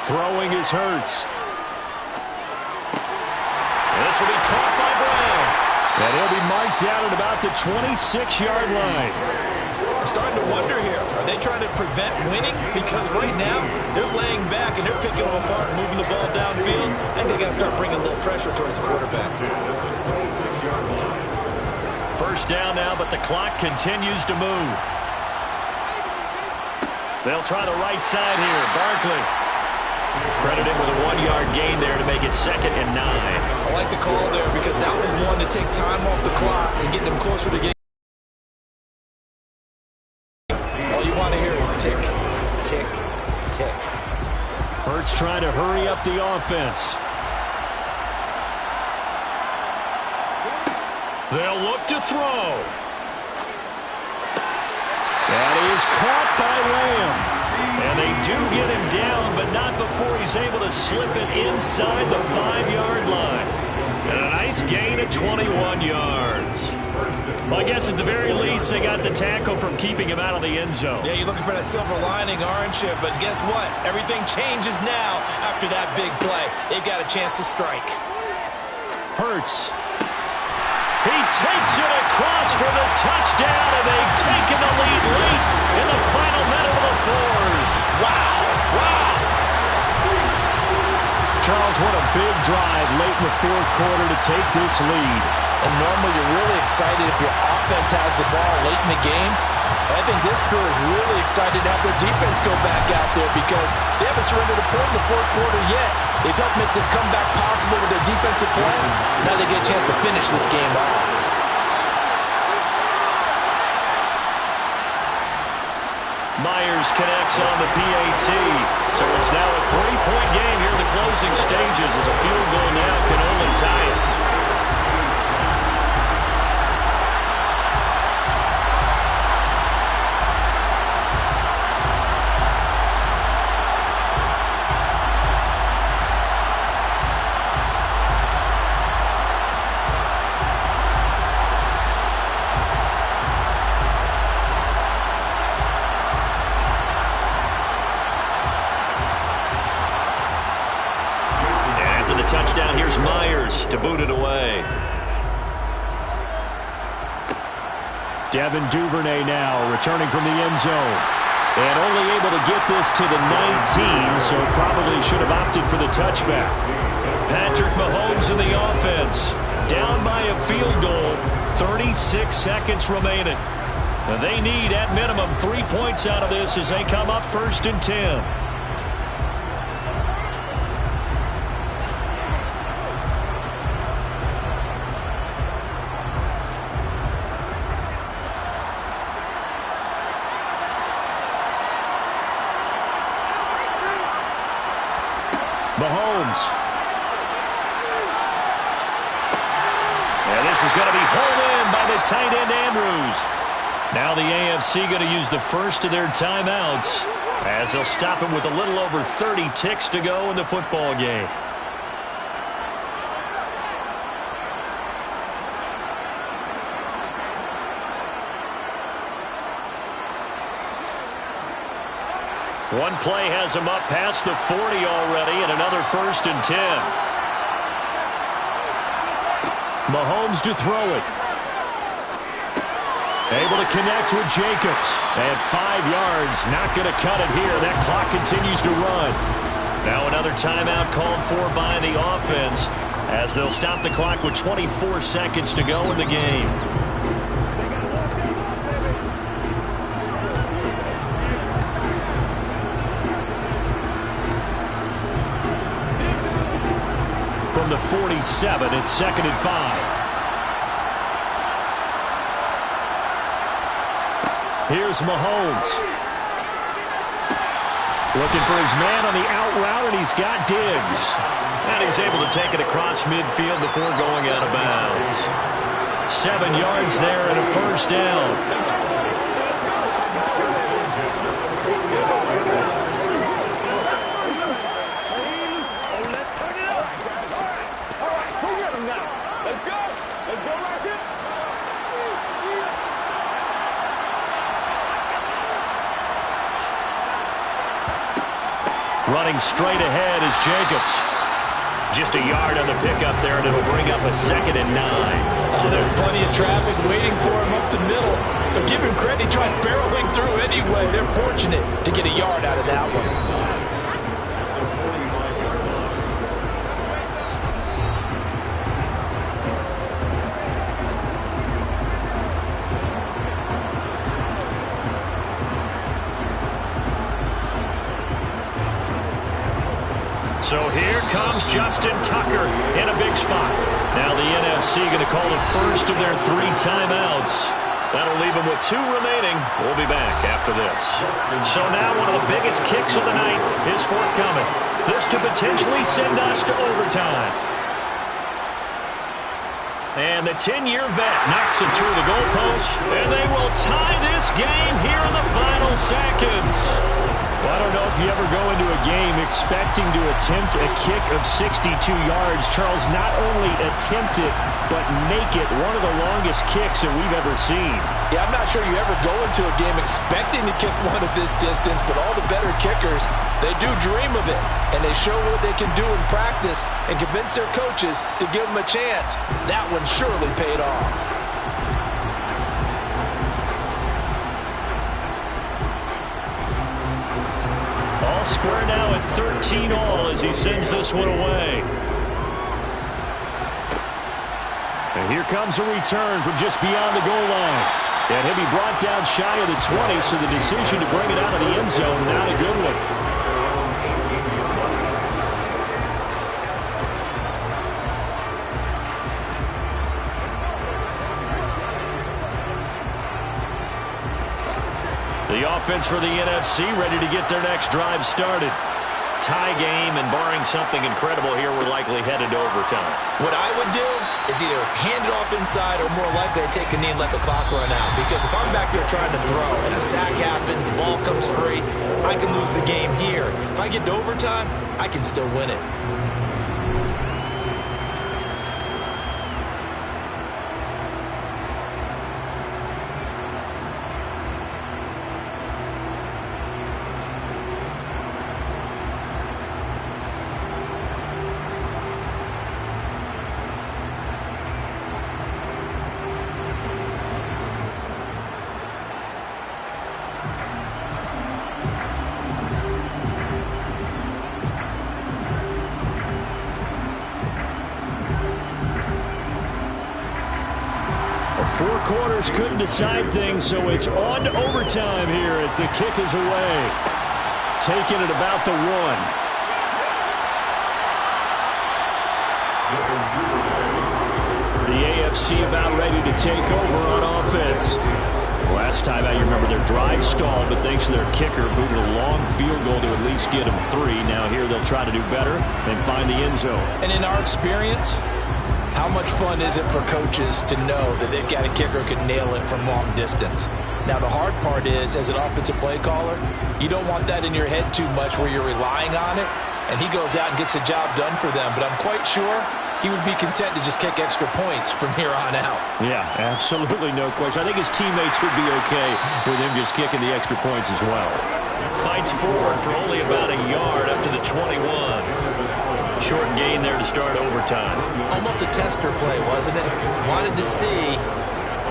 Throwing is Hurts. This will be caught by Brown. And he'll be marked down at about the 26-yard line. I'm starting to wonder here, are they trying to prevent winning? Because right now, they're laying back and they're picking them apart, moving the ball downfield, and they got to start bringing a little pressure towards the quarterback. First down now, but the clock continues to move. They'll try the right side here. Barkley. Credited with a 1-yard gain there to make it 2nd and 9. I like the call there because that was one to take time off the clock and get them closer to game. All you want to hear is tick, tick, tick. Hurts trying to hurry up the offense. They'll look to throw. And he is caught by Lamb. And they do get him down, but not before he's able to slip it inside the 5-yard line. And a nice gain of 21 yards. Well, I guess at the very least, they got the tackle from keeping him out of the end zone. Yeah, you're looking for that silver lining, aren't you? But guess what? Everything changes now after that big play. They've got a chance to strike. Hurts. He takes it across for the touchdown, and they've taken the lead late in the final minute of the 4th. Wow, wow. Charles, what a big drive late in the 4th quarter to take this lead. And normally you're really excited if your offense has the ball late in the game. I think this crew is really excited to have their defense go back out there because they have a haven't surrendered a point in the fourth quarter yet. They've helped make this comeback possible with their defensive play. Now they get a chance to finish this game off. Myers connects on the PAT. So it's now a 3-point game here in the closing stages as a field goal now can only tie it. Touchdown, here's Myers to boot it away. Devin Duvernay now returning from the end zone. And only able to get this to the 19, so probably should have opted for the touchback. Patrick Mahomes in the offense. Down by a field goal, 36 seconds remaining. And they need, at minimum, 3 points out of this as they come up 1st and 10. Mahomes. And this is going to be hauled in by the tight end Andrews. Now the AFC going to use the first of their timeouts as they'll stop him with a little over 30 ticks to go in the football game. One play has him up past the 40 already, and another 1st and 10. Mahomes to throw it. Able to connect with Jacobs. And 5 yards, not going to cut it here. That clock continues to run. Now another timeout called for by the offense as they'll stop the clock with 24 seconds to go in the game. From the 47, it's 2nd and 5. Here's Mahomes. Looking for his man on the out route, and he's got Diggs. And he's able to take it across midfield before going out of bounds. 7 yards there and a 1st down. Running straight ahead is Jacobs. Just a yard on the pickup there, and it'll bring up a 2nd and 9. Oh, there's plenty of traffic waiting for him up the middle. But give him credit, he tried barreling through anyway. They're fortunate to get a yard out of that one. So here comes Justin Tucker in a big spot. Now the NFC going to call the first of their 3 timeouts. That'll leave them with 2 remaining. We'll be back after this. So now one of the biggest kicks of the night is forthcoming. This to potentially send us to overtime. And the 10-year vet knocks it through the goalpost, and they will tie this game here in the final seconds. Well, I don't know if you ever go into a game expecting to attempt a kick of 62 yards. Charles, not only attempt it, but make it one of the longest kicks that we've ever seen. Yeah, I'm not sure you ever go into a game expecting to kick one of this distance, but all the better kickers, they do dream of it, and they show what they can do in practice and convince their coaches to give them a chance. That one surely paid off. All square now at 13 all as he sends this one away. And here comes a return from just beyond the goal line. And he'll be brought down shy of the 20, so the decision to bring it out of the end zone, not a good one. offense for the NFC, ready to get their next drive started. Tie game, and barring something incredible here, we're likely headed to overtime. What I would do is either hand it off inside or more likely take a knee and let the clock run out. Because if I'm back there trying to throw and a sack happens, the ball comes free, I can lose the game here. If I get to overtime, I can still win it. Four quarters couldn't decide things, so it's on to overtime here as the kick is away. Taking it about the 1. The AFC about ready to take over on offense. Last time out, you remember their drive stalled, but thanks to their kicker, booted a long field goal to at least get them 3. Now here they'll try to do better and find the end zone. And in our experience, how much fun is it for coaches to know that they've got a kicker who can nail it from long distance? Now, the hard part is, as an offensive play caller, you don't want that in your head too much where you're relying on it, and he goes out and gets the job done for them. But I'm quite sure he would be content to just kick extra points from here on out. Yeah, absolutely no question. I think his teammates would be okay with him just kicking the extra points as well. Fights forward for only about a yard up to the 21. Short gain there to start overtime. Almost a tester play, wasn't it? Wanted to see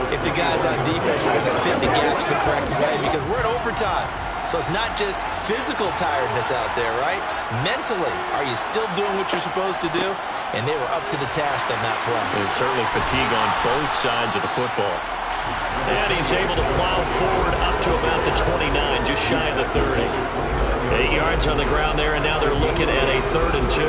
if the guys on defense are going to fit the gaps the correct way, because we're in overtime. So it's not just physical tiredness out there, right? Mentally, are you still doing what you're supposed to do? And they were up to the task on that play. There's certainly fatigue on both sides of the football. And he's able to plow forward up to about the 29, just shy of the 30. 8 yards on the ground there, and now they're looking at a 3rd and 2.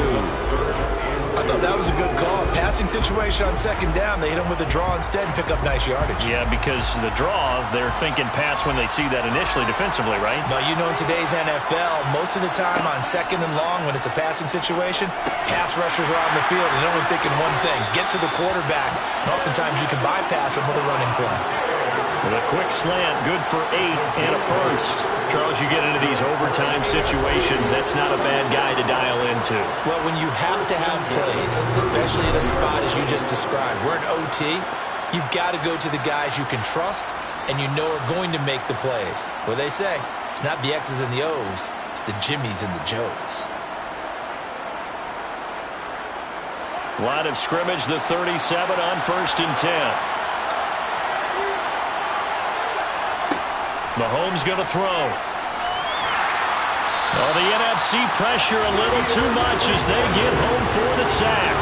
I thought that was a good call. Passing situation on 2nd down. They hit him with a draw instead and pick up nice yardage. Yeah, because the draw, they're thinking pass when they see that initially defensively, right? No, you know, in today's NFL, most of the time on 2nd and long, when it's a passing situation, pass rushers are on the field and only thinking one thing, get to the quarterback. And oftentimes you can bypass them with a running play. With a quick slant, good for 8 and a first. Charles, you get into these overtime situations, that's not a bad guy to dial into. Well, when you have to have plays, especially in a spot as you just described, we're in OT, you've got to go to the guys you can trust and you know are going to make the plays. What they say, it's not the X's and the O's, it's the Jimmies and the Joes. Line of scrimmage, the 37 on 1st and 10. Mahomes going to throw. Oh, the NFC pressure a little too much as they get home for the sack.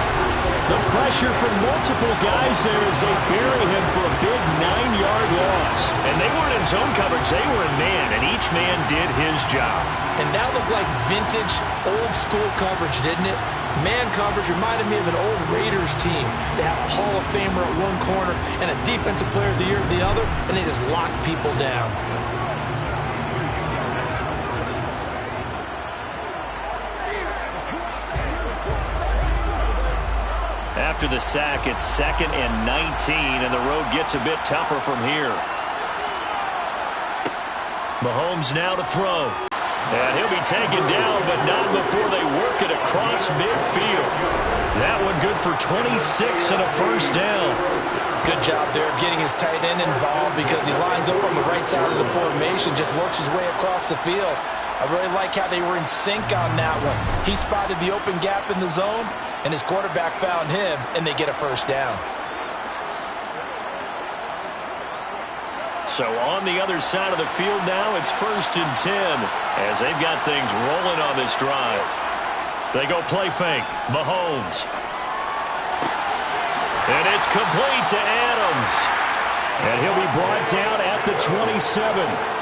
The pressure from multiple guys there as they bury him for a big 9-yard loss. And they weren't in zone coverage. They were in man, and each man did his job. And that looked like vintage, old-school coverage, didn't it? Man coverage reminded me of an old Raiders team. They have a Hall of Famer at one corner and a Defensive Player of the Year at the other, and they just lock people down. After the sack, it's 2nd and 19, and the road gets a bit tougher from here. Mahomes now to throw. And he'll be taken down, but not before they work it across midfield. That one good for 26 and a first down. Good job there of getting his tight end involved because he lines over on the right side of the formation, just works his way across the field. I really like how they were in sync on that one. He spotted the open gap in the zone, and his quarterback found him, and they get a first down. So on the other side of the field now, it's 1st and 10 as they've got things rolling on this drive. They go play fake. Mahomes. And it's complete to Adams. And he'll be brought down at the 27.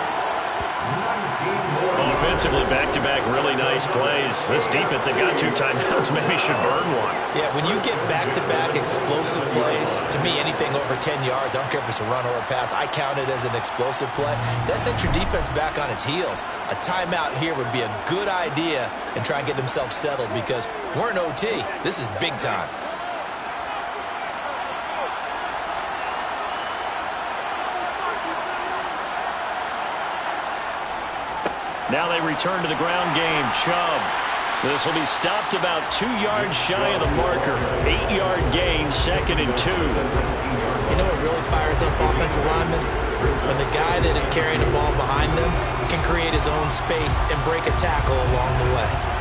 Offensively, back-to-back really nice Nice plays. This defense, they've got 2 timeouts. Maybe should burn one. Yeah, when you get back-to-back explosive plays, to me, anything over 10 yards, I don't care if it's a run or a pass, I count it as an explosive play. That sets your defense back on its heels. A timeout here would be a good idea and try and get themselves settled because we're in OT. This is big time. Now they return to the ground game. Chubb. This will be stopped about 2 yards shy of the marker. 8-yard gain, 2nd and 2. You know what really fires up offensive linemen? When the guy that is carrying the ball behind them can create his own space and break a tackle along the way.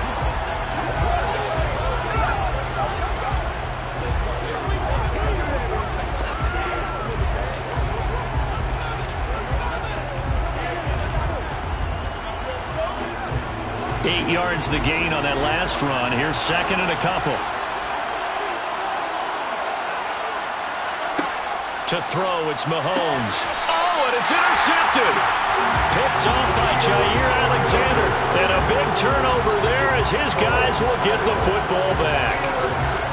Yards the gain on that last run. Here's 2nd and a couple. To throw, it's Mahomes. Oh, and it's intercepted. Picked off by Jair Alexander. And a big turnover there as his guys will get the football back.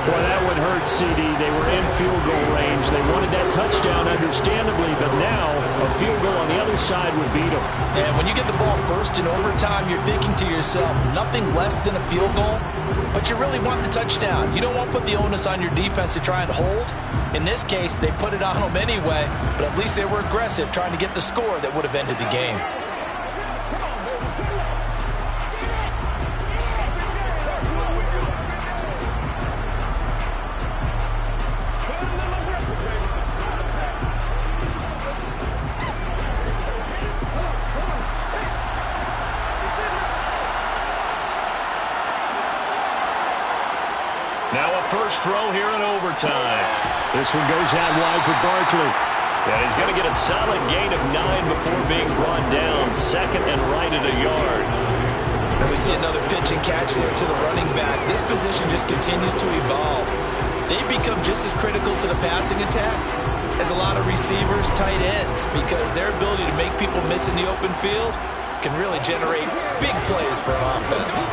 Boy, that would hurt, CD. They were in field goal range. They wanted that touchdown, understandably, but now a field goal on the other side would beat them. And when you get the ball first in overtime, you're thinking to yourself, nothing less than a field goal, but you really want the touchdown. You don't want to put the onus on your defense to try and hold. In this case, they put it on them anyway, but at least they were aggressive, trying to get the score that would have ended the game. Now a first throw here in overtime. This one goes out wide for Barkley. And he's going to get a solid gain of 9 before being brought down. 2nd and right at a yard. And we see another pitch and catch there to the running back. This position just continues to evolve. They become just as critical to the passing attack as a lot of receivers, tight ends, because their ability to make people miss in the open field can really generate big plays for an offense.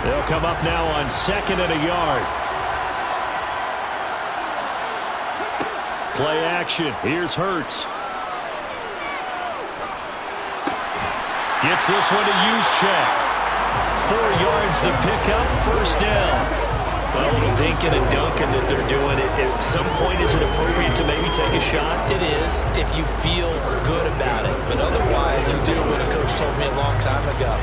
They'll come up now on 2nd and a yard. Play action. Here's Hurts. Gets this one to Juszczyk. 4 yards the pickup, first down. A little dinking and dunking that they're doing. At some point, is it appropriate to maybe take a shot? It is, if you feel good about it. But otherwise, you do what a coach told me a long time ago.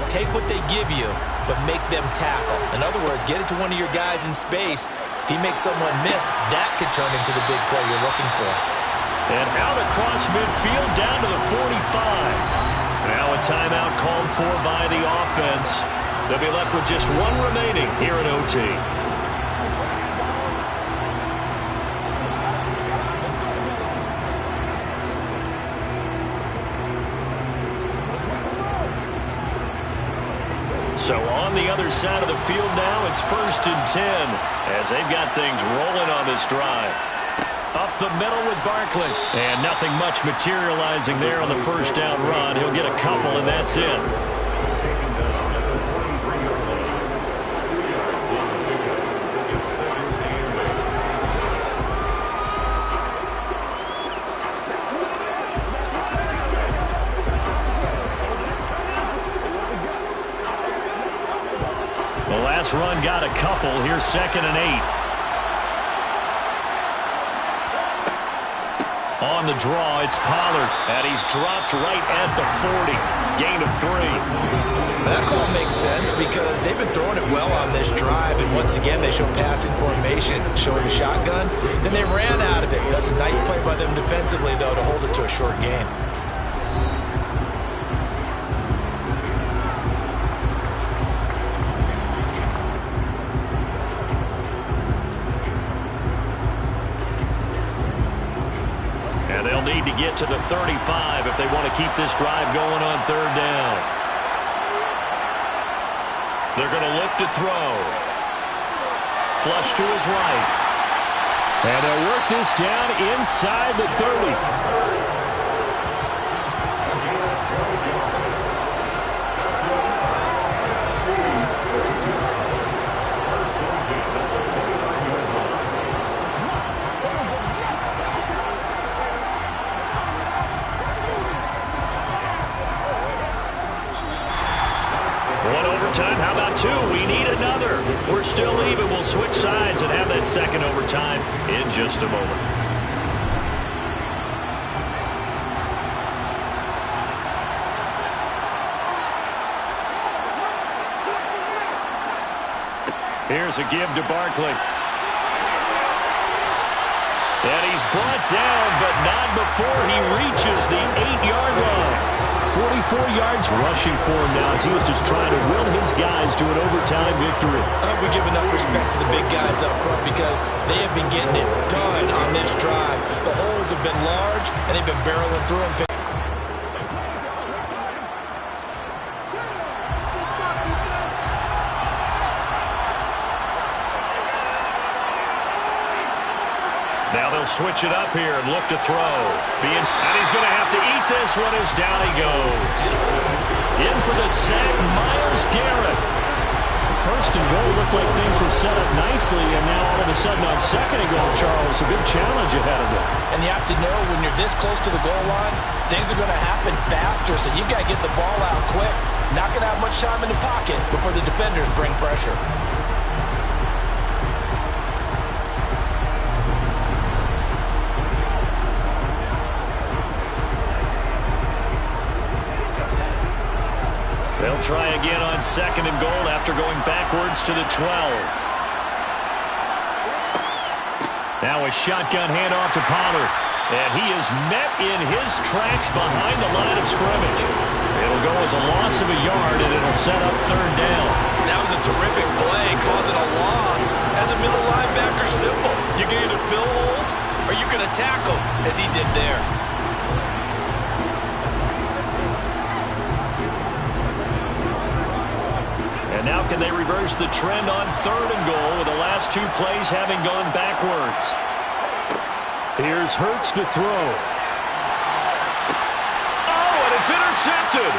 Take what they give you, but make them tackle. In other words, get it to one of your guys in space. If he makes someone miss, that could turn into the big play you're looking for. And out across midfield, down to the 45. Now a timeout called for by the offense. They'll be left with just 1 remaining here in OT. So on the other side of the field now, it's 1st and 10 as they've got things rolling on this drive. Up the middle with Barkley. And nothing much materializing there on the first down run. He'll get a couple, and that's it. The last run got a couple. Here's 2nd and 8. On the draw, it's Pollard, and he's dropped right at the 40. Gain of 3. That call makes sense because they've been throwing it well on this drive, and once again they show passing formation, showing a shotgun. Then they ran out of it. That's a nice play by them defensively, though, to hold it to a short gain. Need to get to the 35 if they want to keep this drive going on 3rd down. They're going to look to throw. Flush to his right. And they'll work this down inside the 30. overtime. How about 2? We need another. We're still even. We'll switch sides and have that second overtime in just a moment. Here's a give to Barkley. And he's brought down, but not before he reaches the 8-yard line. 44 yards rushing for him now as he was just trying to will his guys to an overtime victory. I hope we give enough respect to the big guys up front because they have been getting it done on this drive. The holes have been large, and they've been barreling through them. Now they'll switch it up here and look to throw. And he's going to have to eat this one as down he goes. In for the sack, Myles Garrett. First and goal looked like things were set up nicely, and now all of a sudden on second and goal, Charles, a big challenge ahead of them. And you have to know when you're this close to the goal line, things are going to happen faster, so you've got to get the ball out quick. Not going to have much time in the pocket before the defenders bring pressure. They'll try again on second and goal after going backwards to the 12. Now a shotgun handoff to Pollard. And he is met in his tracks behind the line of scrimmage. It'll go as a loss of a yard, and it'll set up third down. That was a terrific play, causing a loss. As a middle linebacker, simple. You can either fill holes or you can attack them, as he did there. And now can they reverse the trend on third and goal with the last 2 plays having gone backwards? Here's Hurts to throw. Oh, and it's intercepted.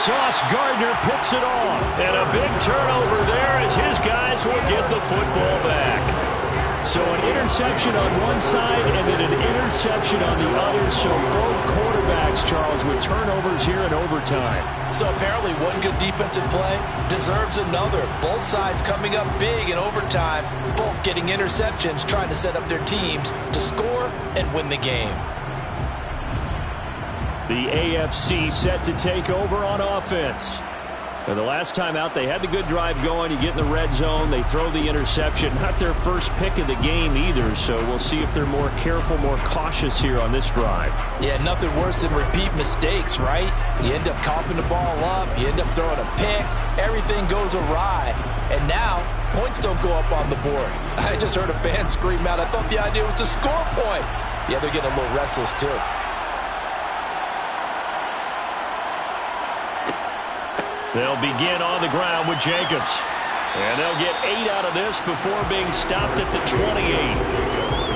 Sauce Gardner picks it off. And a big turnover there as his guys will get the football back. So an interception on one side and then an interception on the other. So both quarterbacks, Charles, with turnovers here in overtime. So apparently one good defensive play deserves another. Both sides coming up big in overtime. Both getting interceptions, trying to set up their teams to score and win the game. The AFC set to take over on offense. And the last time out, they had the good drive going. You get in the red zone, they throw the interception. Not their first pick of the game either, so we'll see if they're more careful, more cautious here on this drive. Yeah, nothing worse than repeat mistakes, right? You end up coughing the ball up, you end up throwing a pick, everything goes awry. And now, points don't go up on the board. I just heard a fan scream out, I thought the idea was to score points. Yeah, they're getting a little restless too. They'll begin on the ground with Jacobs. And they'll get 8 out of this before being stopped at the 28.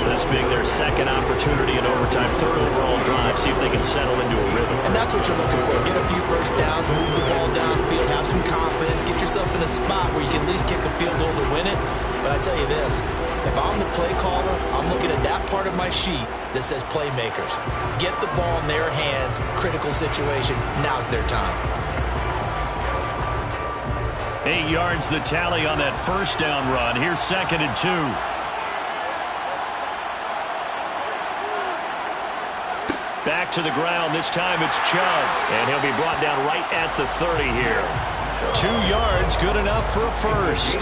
This being their second opportunity in overtime, third overall drive. See if they can settle into a rhythm. And that's what you're looking for. Get a few first downs, move the ball downfield, have some confidence, get yourself in a spot where you can at least kick a field goal to win it. But I tell you this, if I'm the play caller, I'm looking at that part of my sheet that says playmakers. Get the ball in their hands, critical situation, now's their time. 8 yards the tally on that first down run. Here's second and 2. Back to the ground. This time it's Chubb. And he'll be brought down right at the 30 here. 2 yards, good enough for a first.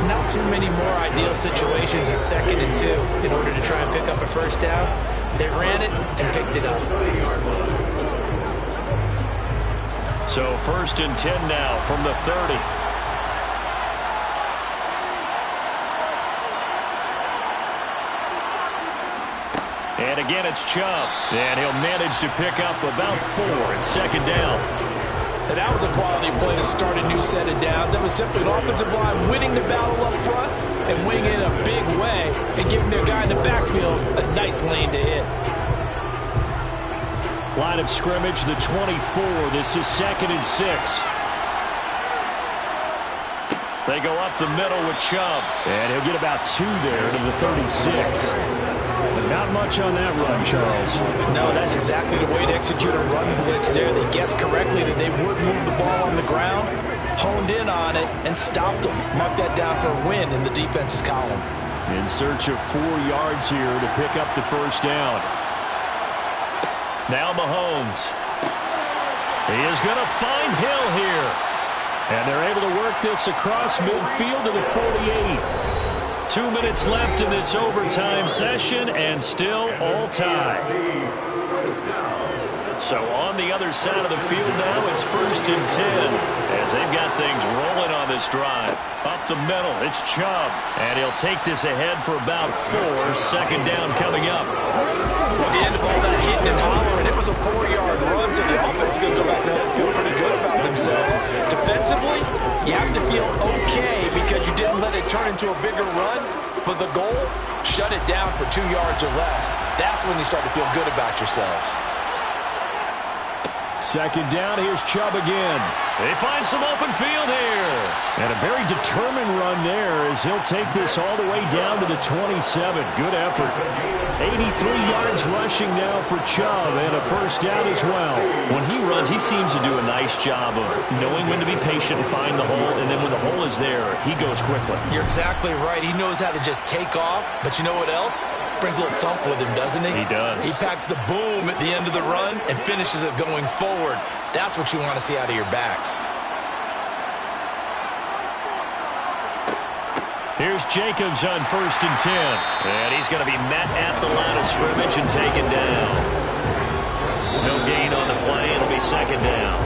Not too many more ideal situations at second and 2 in order to try and pick up a first down. They ran it and picked it up. So first and 10 now from the 30. And again, it's Chubb. And he'll manage to pick up about 4 at second down. And that was a quality play to start a new set of downs. That was simply an offensive line winning the battle up front and winning it in a big way and giving their guy in the backfield a nice lane to hit. Line of scrimmage, the 24. This is second and 6. They go up the middle with Chubb. And he'll get about 2 there to the 36. But not much on that run, Charles. No, that's exactly the way to execute a run blitz there. They guessed correctly that they would move the ball on the ground. honed in on it and stopped them. Mark that down for a win in the defense's column. In search of 4 yards here to pick up the first down. Now Mahomes. He is going to find Hill here. And they're able to work this across midfield to the 48. 2 minutes left in this overtime session, and still all tied. So on the other side of the field now, it's 1st and 10 as they've got things rolling on this drive. Up the middle, it's Chubb, and he'll take this ahead for about 4. Second down coming up. Well, the end of all that hitting and hollering, it was a 4-yard run, so the offense is going to go back there and feel pretty good about themselves. Defensively, you have to feel okay because you didn't let it turn into a bigger run, but the goal, shut it down for 2 yards or less. That's when you start to feel good about yourselves. Second down, here's Chubb again. They find some open field here. And a very determined run there as he'll take this all the way down to the 27. Good effort. 83 yards rushing now for Chubb, and a first down as well. When he runs, he seems to do a nice job of knowing when to be patient and find the hole, and then when the hole is there, he goes quickly. You're exactly right. He knows how to just take off, but you know what else? Brings a little thump with him, doesn't he? He does. He packs the boom at the end of the run and finishes it going forward. That's what you want to see out of your backs. Here's Jacobs on 1st and 10. And he's going to be met at the line of scrimmage and taken down. No gain on the play. It'll be second down.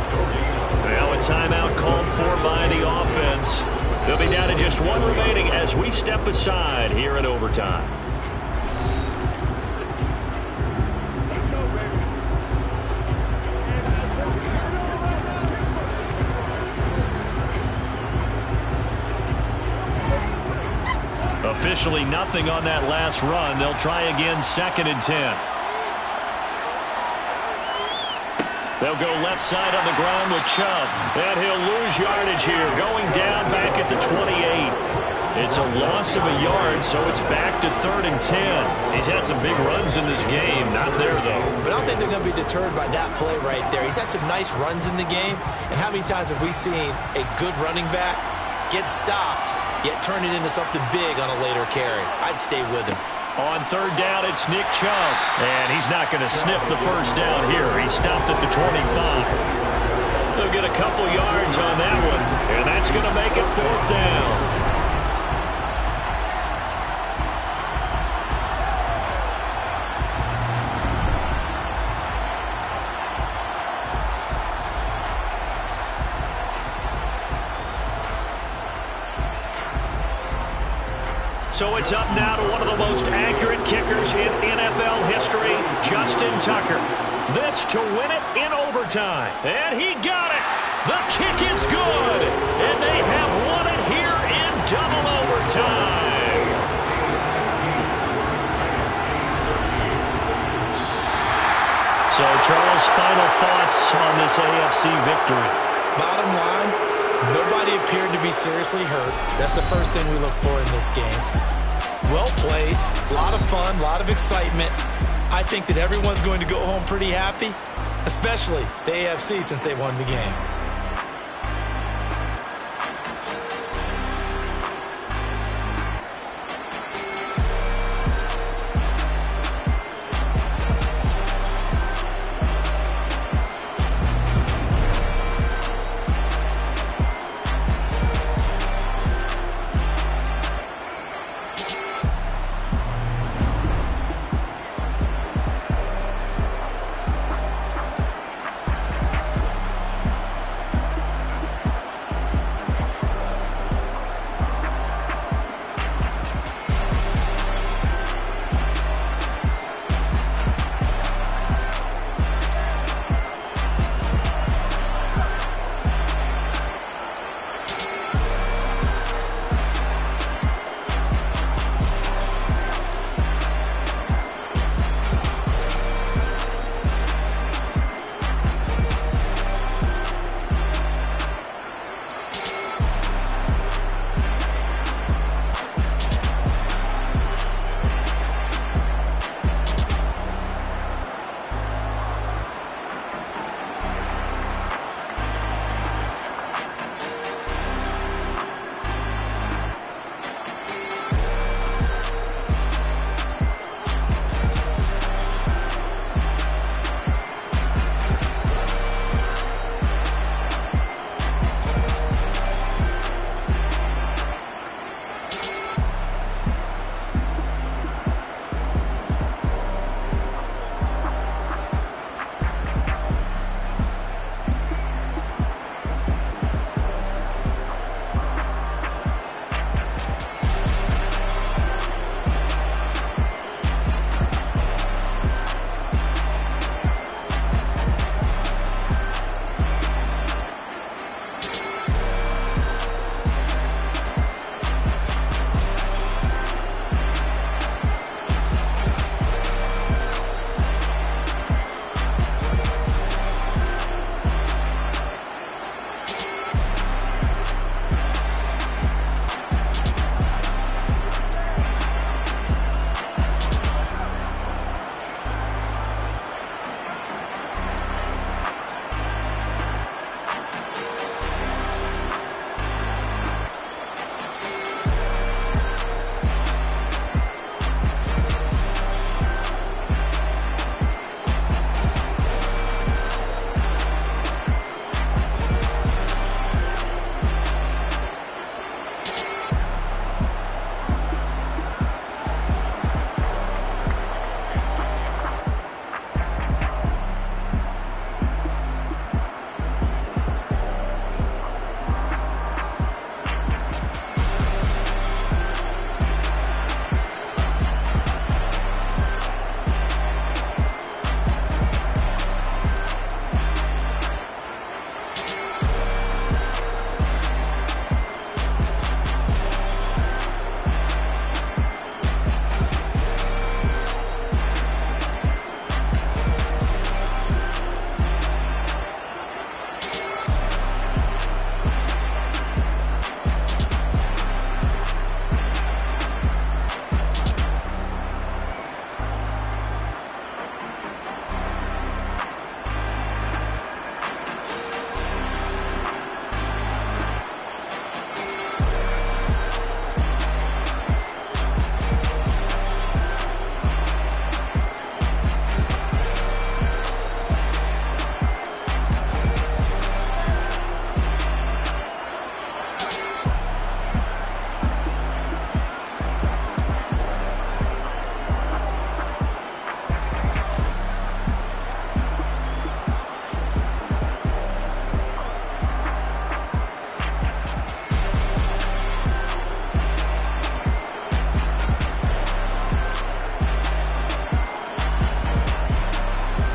Now a timeout called for by the offense. They'll be down to just 1 remaining as we step aside here at overtime. Officially nothing on that last run. They'll try again 2nd and 10. They'll go left side on the ground with Chubb. And he'll lose yardage here, going down back at the 28. It's a loss of a yard, so it's back to 3rd and 10. He's had some big runs in this game. Not there, though. But I don't think they're going to be deterred by that play right there. He's had some nice runs in the game. And how many times have we seen a good running back get stopped, yet turn it into something big on a later carry? I'd stay with him. On 3rd down, it's Nick Chubb. And he's not going to sniff the first down here. He stopped at the 25. They'll get a couple yards on that one. And that's going to make it 4th down. So it's up now to one of the most accurate kickers in NFL history, Justin Tucker. This to win it in overtime. And he got it. The kick is good. And they have won it here in double overtime. So, Charles, final thoughts on this AFC victory? Bottom line, nobody appeared to be seriously hurt. That's the first thing we look for in this game. Well played, a lot of fun, a lot of excitement. I think that everyone's going to go home pretty happy, especially the AFC since they won the game.